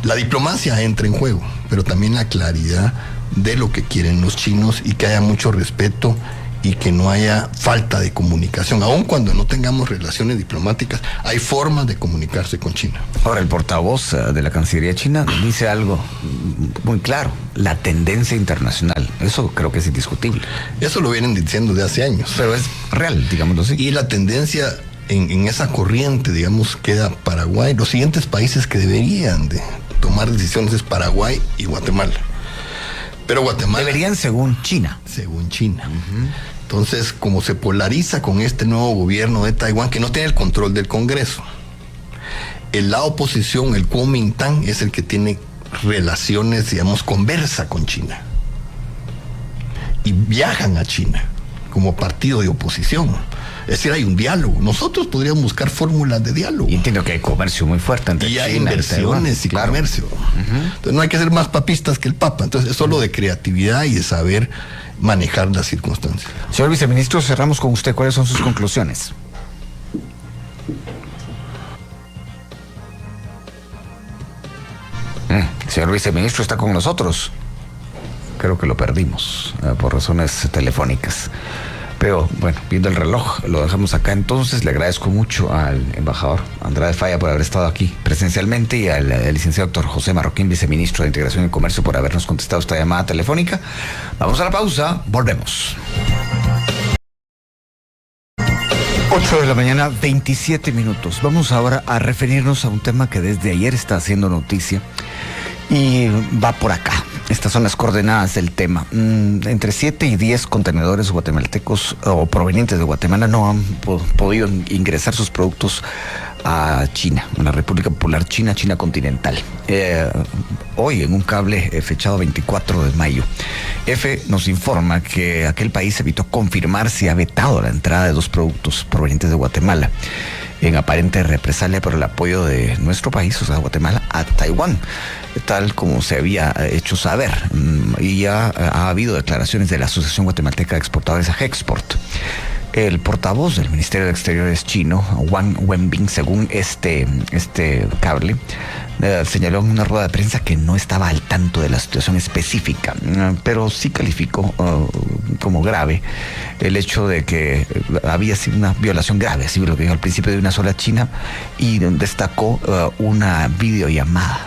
La diplomacia entra en juego, pero también la claridad de lo que quieren los chinos y que haya mucho respeto y que no haya falta de comunicación. Aun cuando no tengamos relaciones diplomáticas, hay formas de comunicarse con China. Ahora, el portavoz de la Cancillería china dice algo muy claro, la tendencia internacional. Eso creo que es indiscutible. Eso lo vienen diciendo de hace años. Pero es real, digámoslo así. Y la tendencia en esa corriente, digamos, queda Paraguay. Los siguientes países que deberían de tomar decisiones es Paraguay y Guatemala. Pero Guatemala... Deberían según China. Según China. Entonces, como se polariza con este nuevo gobierno de Taiwán, que no tiene el control del Congreso, la oposición, el Kuomintang, es el que tiene relaciones, digamos, conversa con China. Y viajan a China como partido de oposición. Es decir, hay un diálogo. Nosotros podríamos buscar fórmulas de diálogo. Y entiendo que hay comercio muy fuerte entre China hay inversiones y comercio. Entonces no hay que ser más papistas que el Papa. Entonces es solo de creatividad y de saber manejar las circunstancias. Señor viceministro, cerramos con usted. ¿Cuáles son sus conclusiones? Señor viceministro, ¿está con nosotros? Creo que lo perdimos por razones telefónicas. Pero bueno, viendo el reloj, lo dejamos acá. Entonces le agradezco mucho al embajador Andrade Falla por haber estado aquí presencialmente y al licenciado doctor José Marroquín, viceministro de Integración y Comercio, por habernos contestado esta llamada telefónica. Vamos a la pausa, volvemos. 8 de la mañana, 27 minutos. Vamos ahora a referirnos a un tema que desde ayer está haciendo noticia y va por acá. Estas son las coordenadas del tema. Entre 7 y 10 contenedores guatemaltecos o provenientes de Guatemala no han podido ingresar sus productos a China, a la República Popular China, China continental. Hoy, en un cable fechado 24 de mayo, EFE nos informa que aquel país evitó confirmar si ha vetado la entrada de 2 productos provenientes de Guatemala, en aparente represalia por el apoyo de nuestro país, o sea, Guatemala, a Taiwán, tal como se había hecho saber. Y ya ha habido declaraciones de la Asociación Guatemalteca de Exportadores a Hexport. El portavoz del Ministerio de Exteriores chino, Wang Wenbin, según este cable, señaló en una rueda de prensa que no estaba al tanto de la situación específica, pero sí calificó como grave el hecho de que había sido una violación grave, así lo que dijo al principio, de una sola China, y destacó una videollamada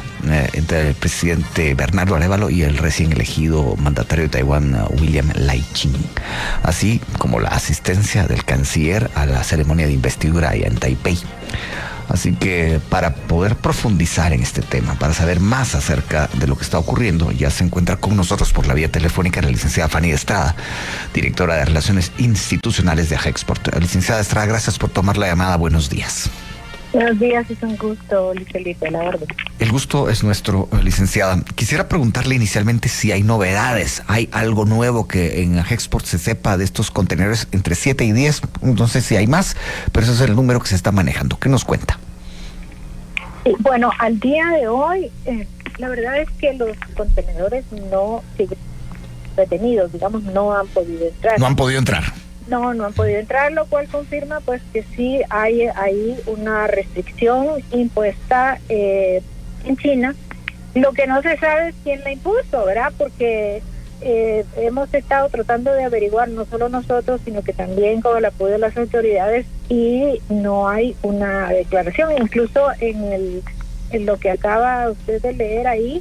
entre el presidente Bernardo Arévalo y el recién elegido mandatario de Taiwán, William Lai-ching, así como la asistencia del canciller a la ceremonia de investidura allá en Taipei. Así que para poder profundizar en este tema, para saber más acerca de lo que está ocurriendo, ya se encuentra con nosotros por la vía telefónica la licenciada Fanny Estrada, directora de Relaciones Institucionales de Hexport. Licenciada Estrada, gracias por tomar la llamada. Buenos días. Buenos días, es un gusto, Luis Felipe, la orden. El gusto es nuestro, licenciada. Quisiera preguntarle inicialmente si hay novedades, hay algo nuevo que en Hexport se sepa de estos contenedores entre 7 y 10, no sé si hay más, pero ese es el número que se está manejando. ¿Qué nos cuenta? Bueno, al día de hoy, la verdad es que los contenedores no siguen detenidos, digamos, no han podido entrar. No han podido entrar. No han podido entrar, lo cual confirma pues que sí hay ahí una restricción impuesta en China. Lo que no se sabe es quién la impuso, ¿verdad? Porque hemos estado tratando de averiguar, no solo nosotros, sino que también con el apoyo de las autoridades, y no hay una declaración. Incluso en lo que acaba usted de leer ahí,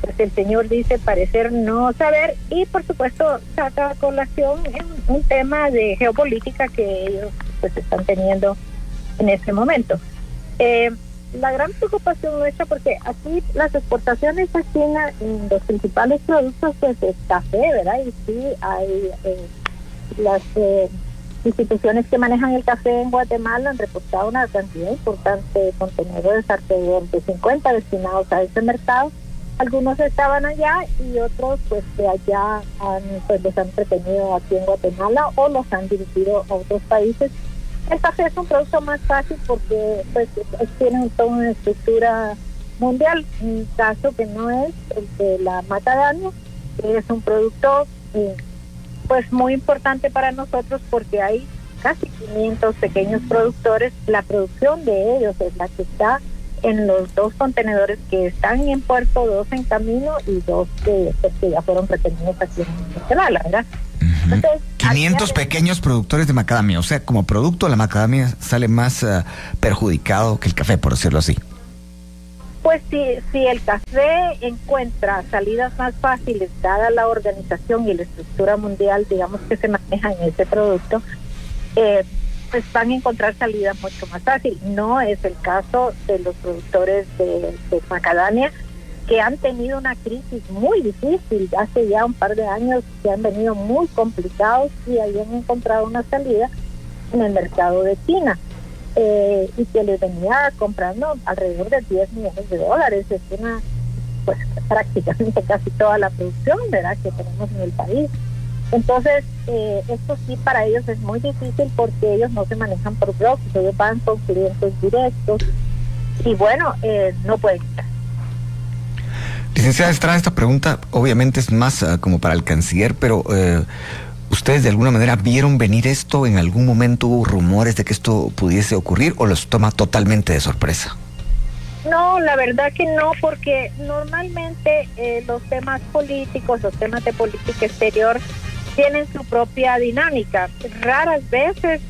pues el señor dice parecer no saber, y por supuesto saca a colación un tema de geopolítica que ellos pues están teniendo en este momento. La gran preocupación nuestra, porque aquí las exportaciones a China en los principales productos pues es café, ¿verdad? Y sí hay las instituciones que manejan el café en Guatemala han reportado una cantidad importante de contenedores, alrededor de 50 destinados a ese mercado. Algunos estaban allá y otros pues de allá los han retenido aquí en Guatemala o los han dirigido a otros países. El café es un producto más fácil porque pues tiene toda una estructura mundial, un caso que no es el de la macadamia, que es un producto pues muy importante para nosotros porque hay casi 500 pequeños productores. La producción de ellos es la que está en los 2 contenedores que están en puerto, 2 en camino y 2 que ya fueron retenidos aquí en Guatemala, ¿verdad? Entonces, 500 pequeños productores de macadamia, o sea, como producto la macadamia sale más perjudicado que el café, por decirlo así. Pues si el café encuentra salidas más fáciles, dada la organización y la estructura mundial, digamos, que se maneja en ese producto, pues van a encontrar salidas mucho más fácil. No es el caso de los productores de macadamia, que han tenido una crisis muy difícil hace ya un par de años, que han venido muy complicados y habían encontrado una salida en el mercado de China, y que les venía comprando alrededor de $10 millones. Es una, pues prácticamente casi toda la producción, ¿verdad?, que tenemos en el país. Entonces, esto sí para ellos es muy difícil porque ellos no se manejan por bloques, ellos van con clientes directos y bueno, no pueden estar. Licenciada Estrada, esta pregunta obviamente es más como para el canciller, pero ¿ustedes de alguna manera vieron venir esto? ¿En algún momento hubo rumores de que esto pudiese ocurrir o los toma totalmente de sorpresa? No, la verdad que no, porque normalmente los temas políticos, los temas de política exterior tienen su propia dinámica. Raras veces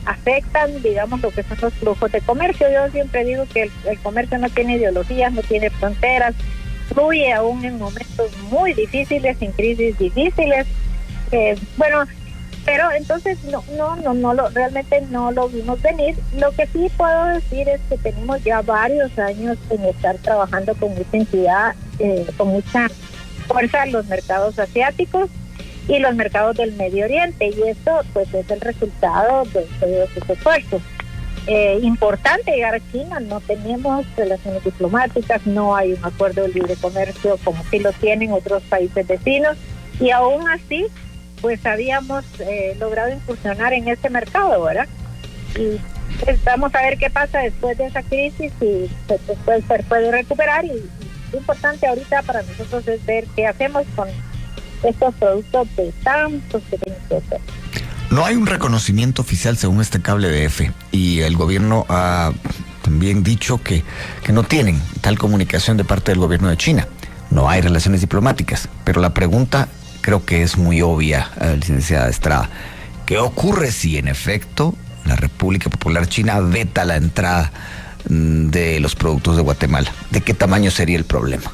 afectan, digamos, lo que son los flujos de comercio. Yo siempre digo que el comercio no tiene ideologías, no tiene fronteras, fluye aún en momentos muy difíciles, en crisis difíciles. Bueno, Pero entonces realmente no lo vimos venir. Lo que sí puedo decir es que tenemos ya varios años en estar trabajando con mucha entidad, con mucha fuerza en los mercados asiáticos y los mercados del Medio Oriente, y esto pues es el resultado de todos estos esfuerzos. Importante llegar a China, no tenemos relaciones diplomáticas, no hay un acuerdo de libre comercio como sí lo tienen otros países vecinos, y aún así pues habíamos logrado incursionar en este mercado, ¿verdad? Y pues, vamos a ver qué pasa después de esa crisis y pues, después se puede recuperar, y lo importante ahorita para nosotros es ver qué hacemos con estos productos de tantos que tienen que hacer. No hay un reconocimiento oficial según este cable de F, y el gobierno ha también dicho que no tienen tal comunicación de parte del gobierno de China. No hay relaciones diplomáticas, pero la pregunta creo que es muy obvia, licenciada Estrada. ¿Qué ocurre si en efecto la República Popular China veta la entrada de los productos de Guatemala? ¿De qué tamaño sería el problema?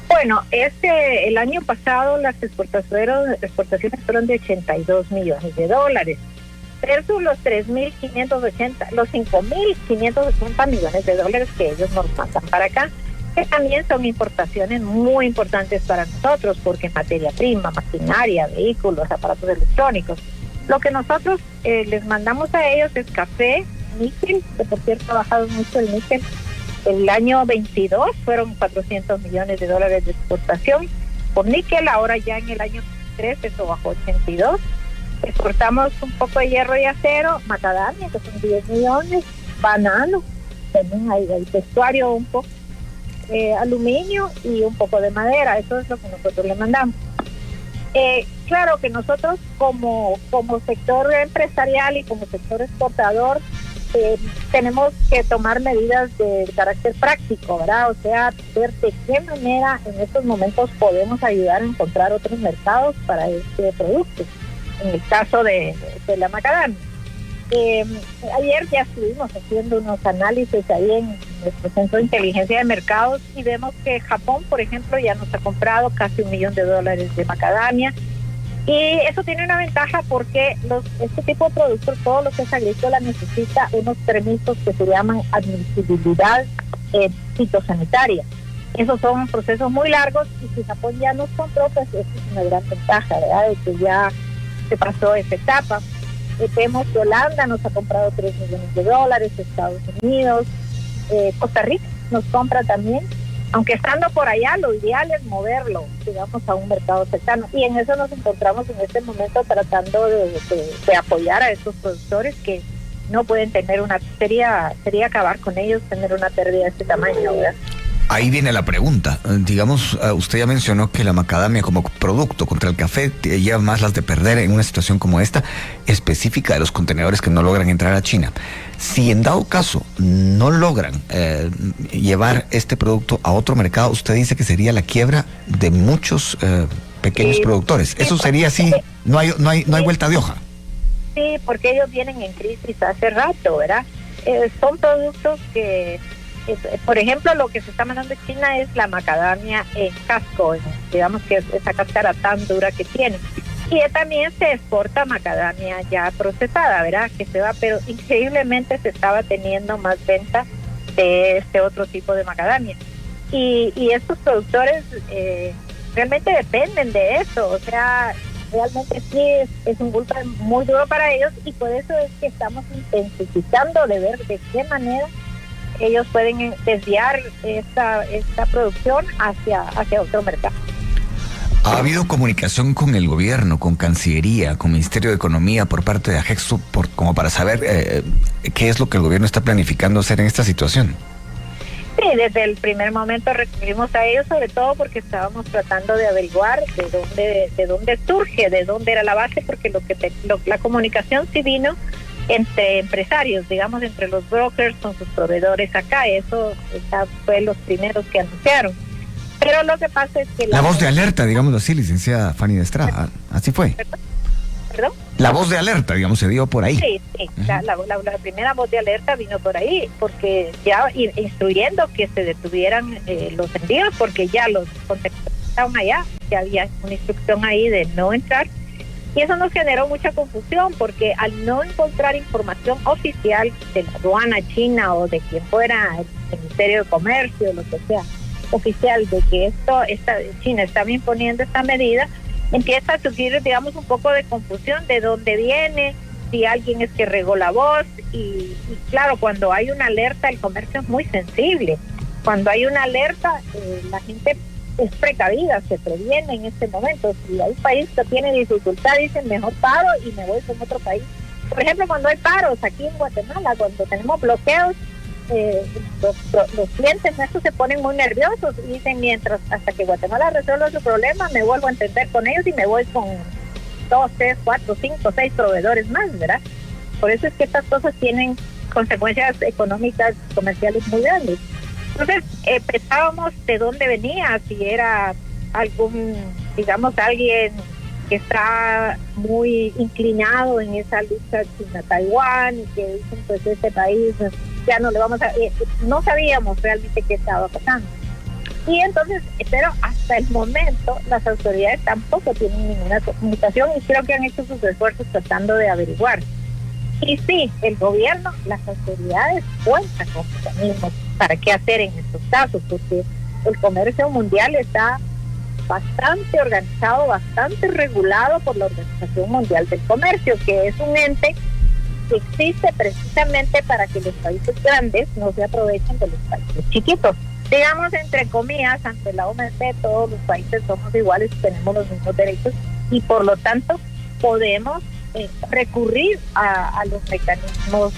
Bueno, el año pasado las exportaciones fueron de $82 millones, versus los 5.580 millones de dólares que ellos nos mandan para acá, que también son importaciones muy importantes para nosotros, porque materia prima, maquinaria, vehículos, aparatos electrónicos. Lo que nosotros les mandamos a ellos es café, níquel, que por cierto ha bajado mucho el níquel. El año 22 fueron $400 millones de exportación por níquel. Ahora ya en el año 23 eso bajó 82. Exportamos un poco de hierro y acero, macadamia, que son 10 millones, banano, también hay vestuario un poco, aluminio y un poco de madera. Eso es lo que nosotros le mandamos. Claro que nosotros como sector empresarial y como sector exportador tenemos que tomar medidas de carácter práctico, ¿verdad? O sea, ver de qué manera en estos momentos podemos ayudar a encontrar otros mercados para este producto. En el caso de la macadamia. Ayer ya estuvimos haciendo unos análisis ahí en nuestro centro de inteligencia de mercados y vemos que Japón, por ejemplo, ya nos ha comprado casi $1 millón de macadamia. Y eso tiene una ventaja porque este tipo de productos, todo lo que es agrícola, necesita unos permisos que se llaman admisibilidad fitosanitaria. Esos son procesos muy largos y si Japón ya nos compró, pues eso es una gran ventaja, ¿verdad? De que ya se pasó esa etapa. Vemos que Holanda nos ha comprado $3 millones, Estados Unidos, Costa Rica nos compra también. Aunque estando por allá, lo ideal es moverlo, digamos, a un mercado cercano. Y en eso nos encontramos en este momento tratando de apoyar a estos productores que no pueden tener sería acabar con ellos, tener una pérdida de este tamaño, ¿verdad? Ahí viene la pregunta. Digamos, usted ya mencionó que la macadamia como producto contra el café lleva más las de perder en una situación como esta, específica de los contenedores que no logran entrar a China. Si en dado caso no logran llevar este producto a otro mercado, usted dice que sería la quiebra de muchos pequeños productores. Eso sería así, no hay vuelta de hoja. Sí, porque ellos vienen en crisis hace rato, ¿verdad? Son productos que... por ejemplo, lo que se está mandando de China es la macadamia en casco, digamos que es esa cáscara tan dura que tiene. Y también se exporta macadamia ya procesada, ¿verdad? Que se va, pero increíblemente se estaba teniendo más venta de este otro tipo de macadamia. Y estos productores realmente dependen de eso, o sea, realmente sí es un golpe muy duro para ellos y por eso es que estamos intensificando de ver de qué manera ellos pueden desviar esta producción hacia otro mercado. ¿Ha habido comunicación con el gobierno, con Cancillería, con Ministerio de Economía por parte de AGEXPORT como para saber qué es lo que el gobierno está planificando hacer en esta situación? Sí, desde el primer momento recurrimos a ellos, sobre todo porque estábamos tratando de averiguar de dónde surge, de dónde era la base, porque la comunicación sí vino entre empresarios, digamos, entre los brokers con sus proveedores acá. Eso fue los primeros que anunciaron. Pero lo que pasa es que... La voz de alerta, digámoslo así, licenciada Fanny Estrada, así fue. ¿Perdón? La voz de alerta, digamos, se dio por ahí. Sí, uh-huh. La primera voz de alerta vino por ahí, porque ya instruyendo que se detuvieran los envíos, porque ya los contenedores estaban allá, ya había una instrucción ahí de no entrar. Y eso nos generó mucha confusión porque al no encontrar información oficial de la aduana china o de quien fuera el Ministerio de Comercio, lo que sea, oficial de que China estaba imponiendo esta medida, empieza a surgir, digamos, un poco de confusión de dónde viene, si alguien es que regó la voz y claro, cuando hay una alerta, el comercio es muy sensible. Cuando hay una alerta, la gente es precavida, se previene en este momento. Si hay un país que tiene dificultad, dicen mejor paro y me voy con otro país. Por ejemplo, cuando hay paros aquí en Guatemala, cuando tenemos bloqueos, los clientes nuestros se ponen muy nerviosos y dicen hasta que Guatemala resuelva su problema, me vuelvo a entender con ellos y me voy con 2, 3, 4, 5, 6 proveedores más, ¿verdad? Por eso es que estas cosas tienen consecuencias económicas, comerciales muy grandes. Entonces, pensábamos de dónde venía, si era alguien que está muy inclinado en esa lucha China-Taiwán y que dicen, pues este país ya no le vamos a... no sabíamos realmente qué estaba pasando. Y entonces, pero hasta el momento las autoridades tampoco tienen ninguna comunicación y creo que han hecho sus esfuerzos tratando de averiguar. Y sí, el gobierno, las autoridades cuentan con mecanismos para qué hacer en estos casos, porque el comercio mundial está bastante organizado, bastante regulado por la Organización Mundial del Comercio, que es un ente que existe precisamente para que los países grandes no se aprovechen de los países chiquitos. Digamos, entre comillas, ante la OMC todos los países somos iguales, tenemos los mismos derechos y por lo tanto podemos recurrir a los mecanismos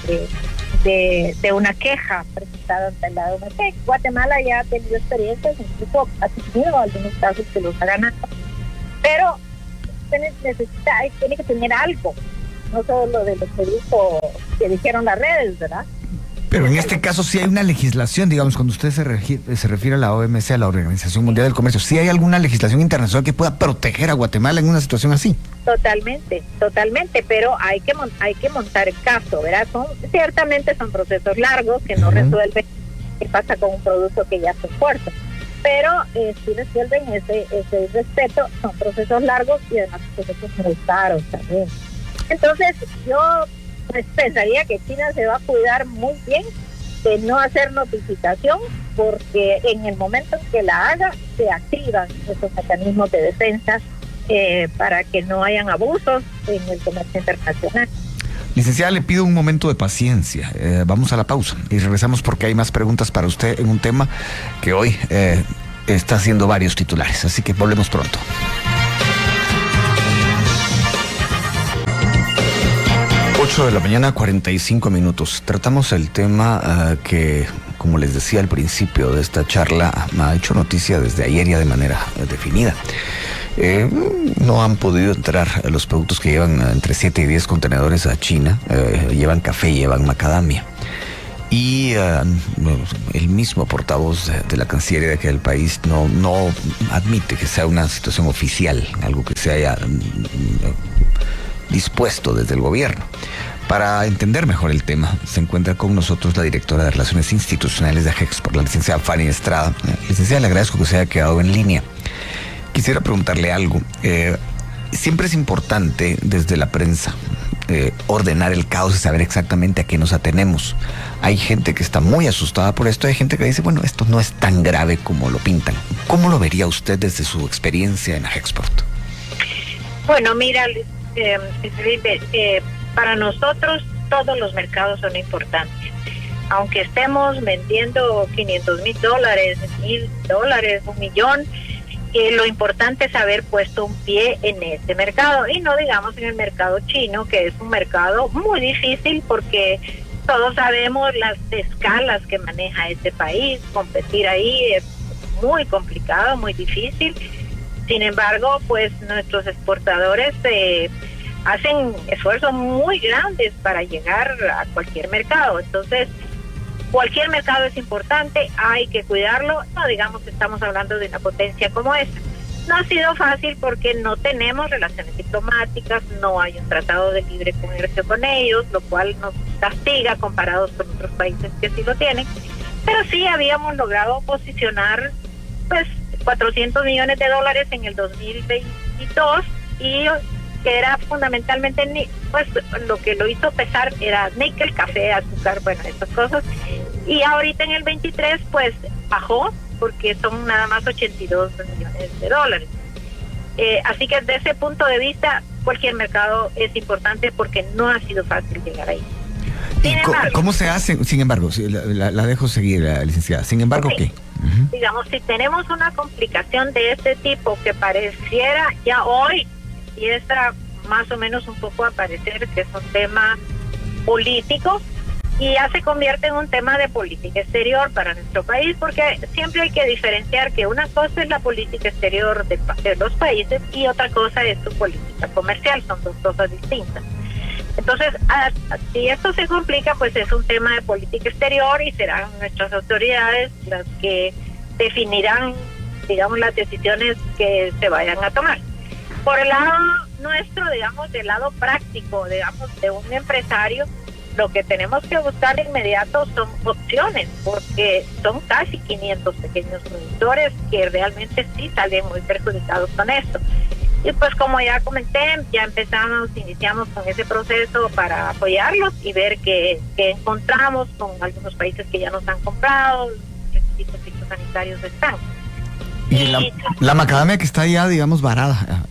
de una queja presentada ante la OMC. Guatemala ya ha tenido experiencias, incluso ha tenido algunos casos que los ha ganado, pero tiene que tener algo, no solo de lo que dijeron las redes, ¿verdad? Pero en este caso sí hay una legislación, digamos, cuando usted se refiere a la OMC, a la Organización Mundial del Comercio, ¿sí hay alguna legislación internacional que pueda proteger a Guatemala en una situación así? Totalmente, pero hay que montar el caso, ¿verdad? Ciertamente son procesos largos que no resuelven qué pasa con un producto que ya se exporta, pero sí resuelven ese respeto, son procesos largos y además procesos muy caros también. Entonces yo pensaría que China se va a cuidar muy bien de no hacer notificación, porque en el momento en que la haga se activan esos mecanismos de defensa para que no hayan abusos en el comercio internacional. Licenciada, le pido un momento de paciencia. Vamos a la pausa y regresamos porque hay más preguntas para usted en un tema que hoy está haciendo varios titulares, así que volvemos pronto. 8 de la mañana, 45 minutos. Tratamos el tema que, como les decía al principio de esta charla, ha hecho noticia desde ayer ya de manera definida. No han podido entrar los productos que llevan entre 7 y 10 contenedores a China. Llevan café, llevan macadamia. Y el mismo portavoz de la Cancillería de aquel país no admite que sea una situación oficial, algo que se haya dispuesto desde el gobierno. Para entender mejor el tema, se encuentra con nosotros la directora de Relaciones Institucionales de Agexport, la licenciada Fanny Estrada. Licenciada, le agradezco que se haya quedado en línea. Quisiera preguntarle algo. Siempre es importante desde la prensa ordenar el caos y saber exactamente a qué nos atenemos. Hay gente que está muy asustada por esto, hay gente que dice, bueno, esto no es tan grave como lo pintan. ¿Cómo lo vería usted desde su experiencia en Agexport? Bueno, mira, Felipe, para nosotros todos los mercados son importantes. Aunque estemos vendiendo $500,000, $1,000, $1 millón, lo importante es haber puesto un pie en este mercado y no digamos en el mercado chino, que es un mercado muy difícil porque todos sabemos las escalas que maneja este país. Competir ahí es muy complicado, muy difícil. Sin embargo, pues nuestros exportadores hacen esfuerzos muy grandes para llegar a cualquier mercado. Entonces, cualquier mercado es importante, hay que cuidarlo. No digamos que estamos hablando de una potencia como esta. No ha sido fácil porque no tenemos relaciones diplomáticas, no hay un tratado de libre comercio con ellos, lo cual nos castiga comparados con otros países que sí lo tienen. Pero sí habíamos logrado posicionar pues $400 millones en el 2022 y que era fundamentalmente, pues lo que lo hizo pesar era níquel, café, azúcar, bueno, estas cosas. Y ahorita en el 23 pues bajó porque son nada más 82 millones de dólares. Así que desde ese punto de vista cualquier mercado es importante porque no ha sido fácil llegar ahí. ¿Cómo se hace? Sin embargo, la dejo seguir, licenciada. Sin embargo, okay. ¿Qué? Uh-huh. Digamos, si tenemos una complicación de este tipo que pareciera ya hoy, y está más o menos un poco a parecer que es un tema político, y ya se convierte en un tema de política exterior para nuestro país, porque siempre hay que diferenciar que una cosa es la política exterior de los países y otra cosa es su política comercial, son dos cosas distintas. Entonces, si esto se complica, pues es un tema de política exterior y serán nuestras autoridades las que definirán, digamos, las decisiones que se vayan a tomar. Por el lado nuestro, digamos, del lado práctico, digamos, de un empresario, lo que tenemos que buscar de inmediato son opciones, porque son casi 500 pequeños productores que realmente sí salen muy perjudicados con esto. Y pues como ya comenté, ya iniciamos con ese proceso para apoyarlos y ver qué encontramos con algunos países que ya nos han comprado, los requisitos fitosanitarios están. Y la macadamia que está ya, digamos, varada,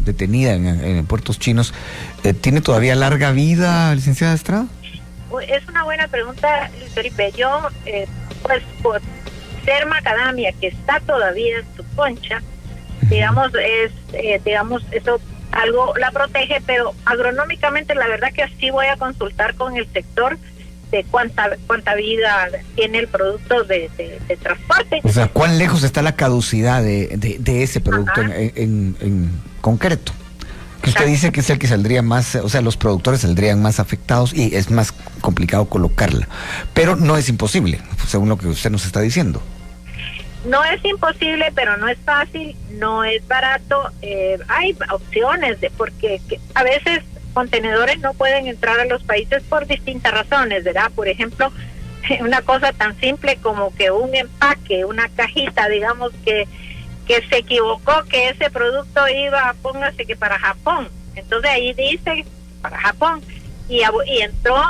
detenida en puertos chinos, ¿tiene todavía larga vida, licenciada Estrada? Es una buena pregunta, Luis Felipe. Yo, pues por ser macadamia que está todavía en su concha, digamos, eso algo la protege, pero agronómicamente la verdad que sí voy a consultar con el sector de cuánta vida tiene el producto de transporte. O sea, ¿cuán lejos está la caducidad de ese producto en concreto? Que usted dice que es el que saldría más, o sea, los productores saldrían más afectados y es más complicado colocarla. Pero no es imposible, según lo que usted nos está diciendo. No es imposible, pero no es fácil, no es barato. Hay opciones, porque a veces contenedores no pueden entrar a los países por distintas razones, ¿verdad? Por ejemplo, una cosa tan simple como que un empaque, una cajita, digamos que se equivocó, que ese producto iba, póngase que para Japón. Entonces ahí dice para Japón. Y abordó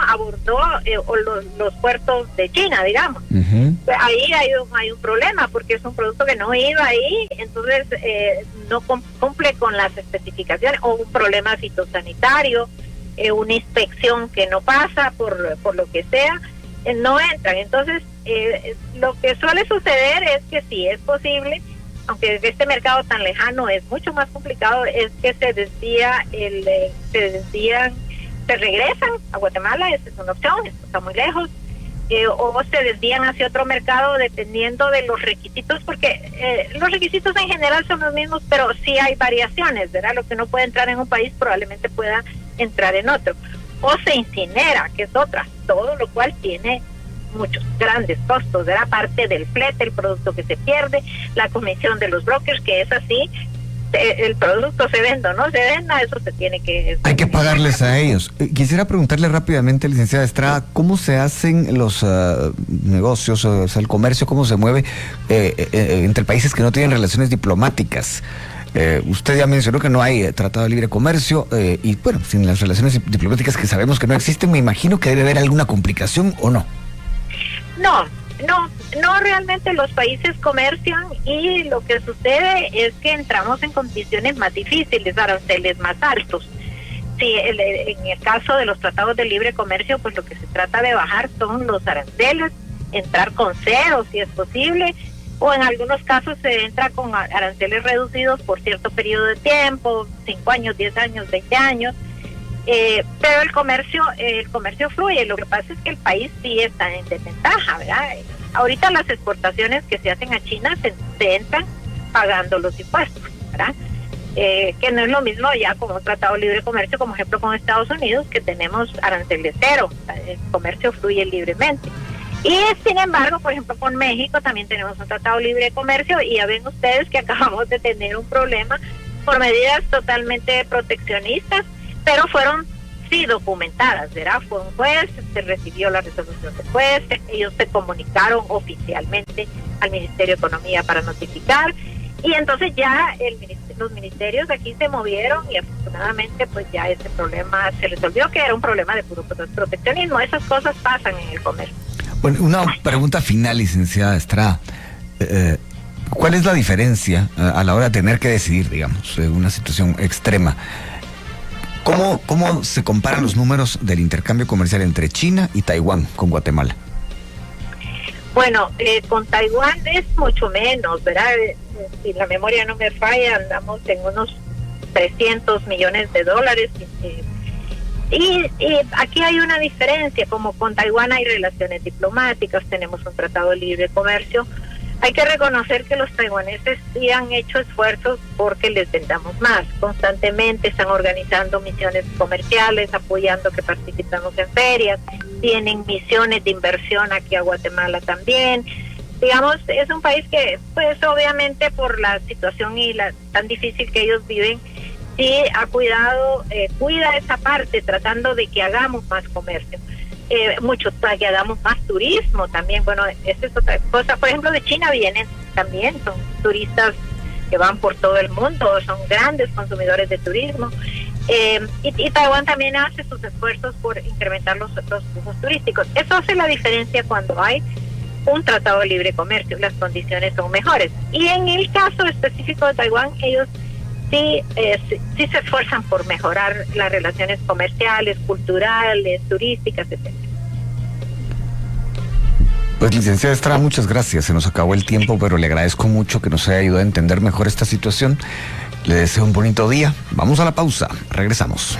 los puertos de China, digamos. Uh-huh. Ahí hay un problema porque es un producto que no iba ahí, entonces no cumple con las especificaciones, o un problema fitosanitario, una inspección que no pasa por lo que sea, no entran. Entonces lo que suele suceder es que sí es posible, aunque este mercado tan lejano es mucho más complicado, es que se regresan a Guatemala, esa es una opción, esto está muy lejos, o se desvían hacia otro mercado dependiendo de los requisitos, porque los requisitos en general son los mismos, pero sí hay variaciones, ¿verdad? Lo que no puede entrar en un país probablemente pueda entrar en otro, o se incinera, que es otra, todo lo cual tiene muchos grandes costos, ¿verdad? Aparte del flete, el producto que se pierde, la comisión de los brokers, que es así, el producto se venda o no se venda, eso se tiene que... Hay que pagarles a ellos. Quisiera preguntarle rápidamente, licenciada Estrada, ¿cómo se hacen los negocios, o sea, el comercio, cómo se mueve entre países que no tienen relaciones diplomáticas? Usted ya mencionó que no hay tratado de libre comercio y bueno, sin las relaciones diplomáticas que sabemos que no existen, me imagino que debe haber alguna complicación, ¿o no? No, realmente los países comercian y lo que sucede es que entramos en condiciones más difíciles, aranceles más altos. Sí, en el caso de los tratados de libre comercio, pues lo que se trata de bajar son los aranceles, entrar con cero si es posible, o en algunos casos se entra con aranceles reducidos por cierto periodo de tiempo, 5 años, 10 años, 20 años. Pero el comercio fluye. Lo que pasa es que el país sí está en desventaja, ¿verdad? Ahorita las exportaciones que se hacen a China se entran pagando los impuestos, ¿verdad? Que no es lo mismo ya con un tratado de libre comercio, como ejemplo con Estados Unidos, que tenemos aranceles cero, el comercio fluye libremente. Y sin embargo, por ejemplo, con México también tenemos un tratado de libre comercio y ya ven ustedes que acabamos de tener un problema por medidas totalmente proteccionistas, pero fueron sí documentadas, ¿verdad? Fue un juez, se recibió la resolución del juez, ellos se comunicaron oficialmente al Ministerio de Economía para notificar Y entonces ya los ministerios aquí se movieron y afortunadamente pues ya ese problema se resolvió, que era un problema de puro proteccionismo. Esas cosas pasan en el comercio. Bueno, una pregunta final, licenciada Estrada. ¿Cuál es la diferencia a la hora de tener que decidir, digamos, una situación extrema? ¿Cómo se comparan los números del intercambio comercial entre China y Taiwán con Guatemala? Bueno, con Taiwán es mucho menos, ¿verdad? Si la memoria no me falla, andamos en unos $300 millones. Y aquí hay una diferencia, como con Taiwán hay relaciones diplomáticas, tenemos un tratado de libre comercio. Hay que reconocer que los taiwaneses sí han hecho esfuerzos porque les vendamos más. Constantemente están organizando misiones comerciales, apoyando que participemos en ferias, tienen misiones de inversión aquí a Guatemala también. Digamos, es un país que, pues obviamente por la situación y tan difícil que ellos viven, sí ha cuida esa parte, tratando de que hagamos más comercio. Que hagamos más turismo también. Bueno, esa es otra cosa. Por ejemplo, de China vienen también, son turistas que van por todo el mundo, son grandes consumidores de turismo. Y Taiwán también hace sus esfuerzos por incrementar los flujos turísticos. Eso hace la diferencia cuando hay un tratado de libre comercio, las condiciones son mejores. Y en el caso específico de Taiwán, ellos sí se esfuerzan por mejorar las relaciones comerciales, culturales, turísticas, etc. Pues licenciada Estrada, muchas gracias. Se nos acabó el tiempo, pero le agradezco mucho que nos haya ayudado a entender mejor esta situación. Le deseo un bonito día. Vamos a la pausa. Regresamos.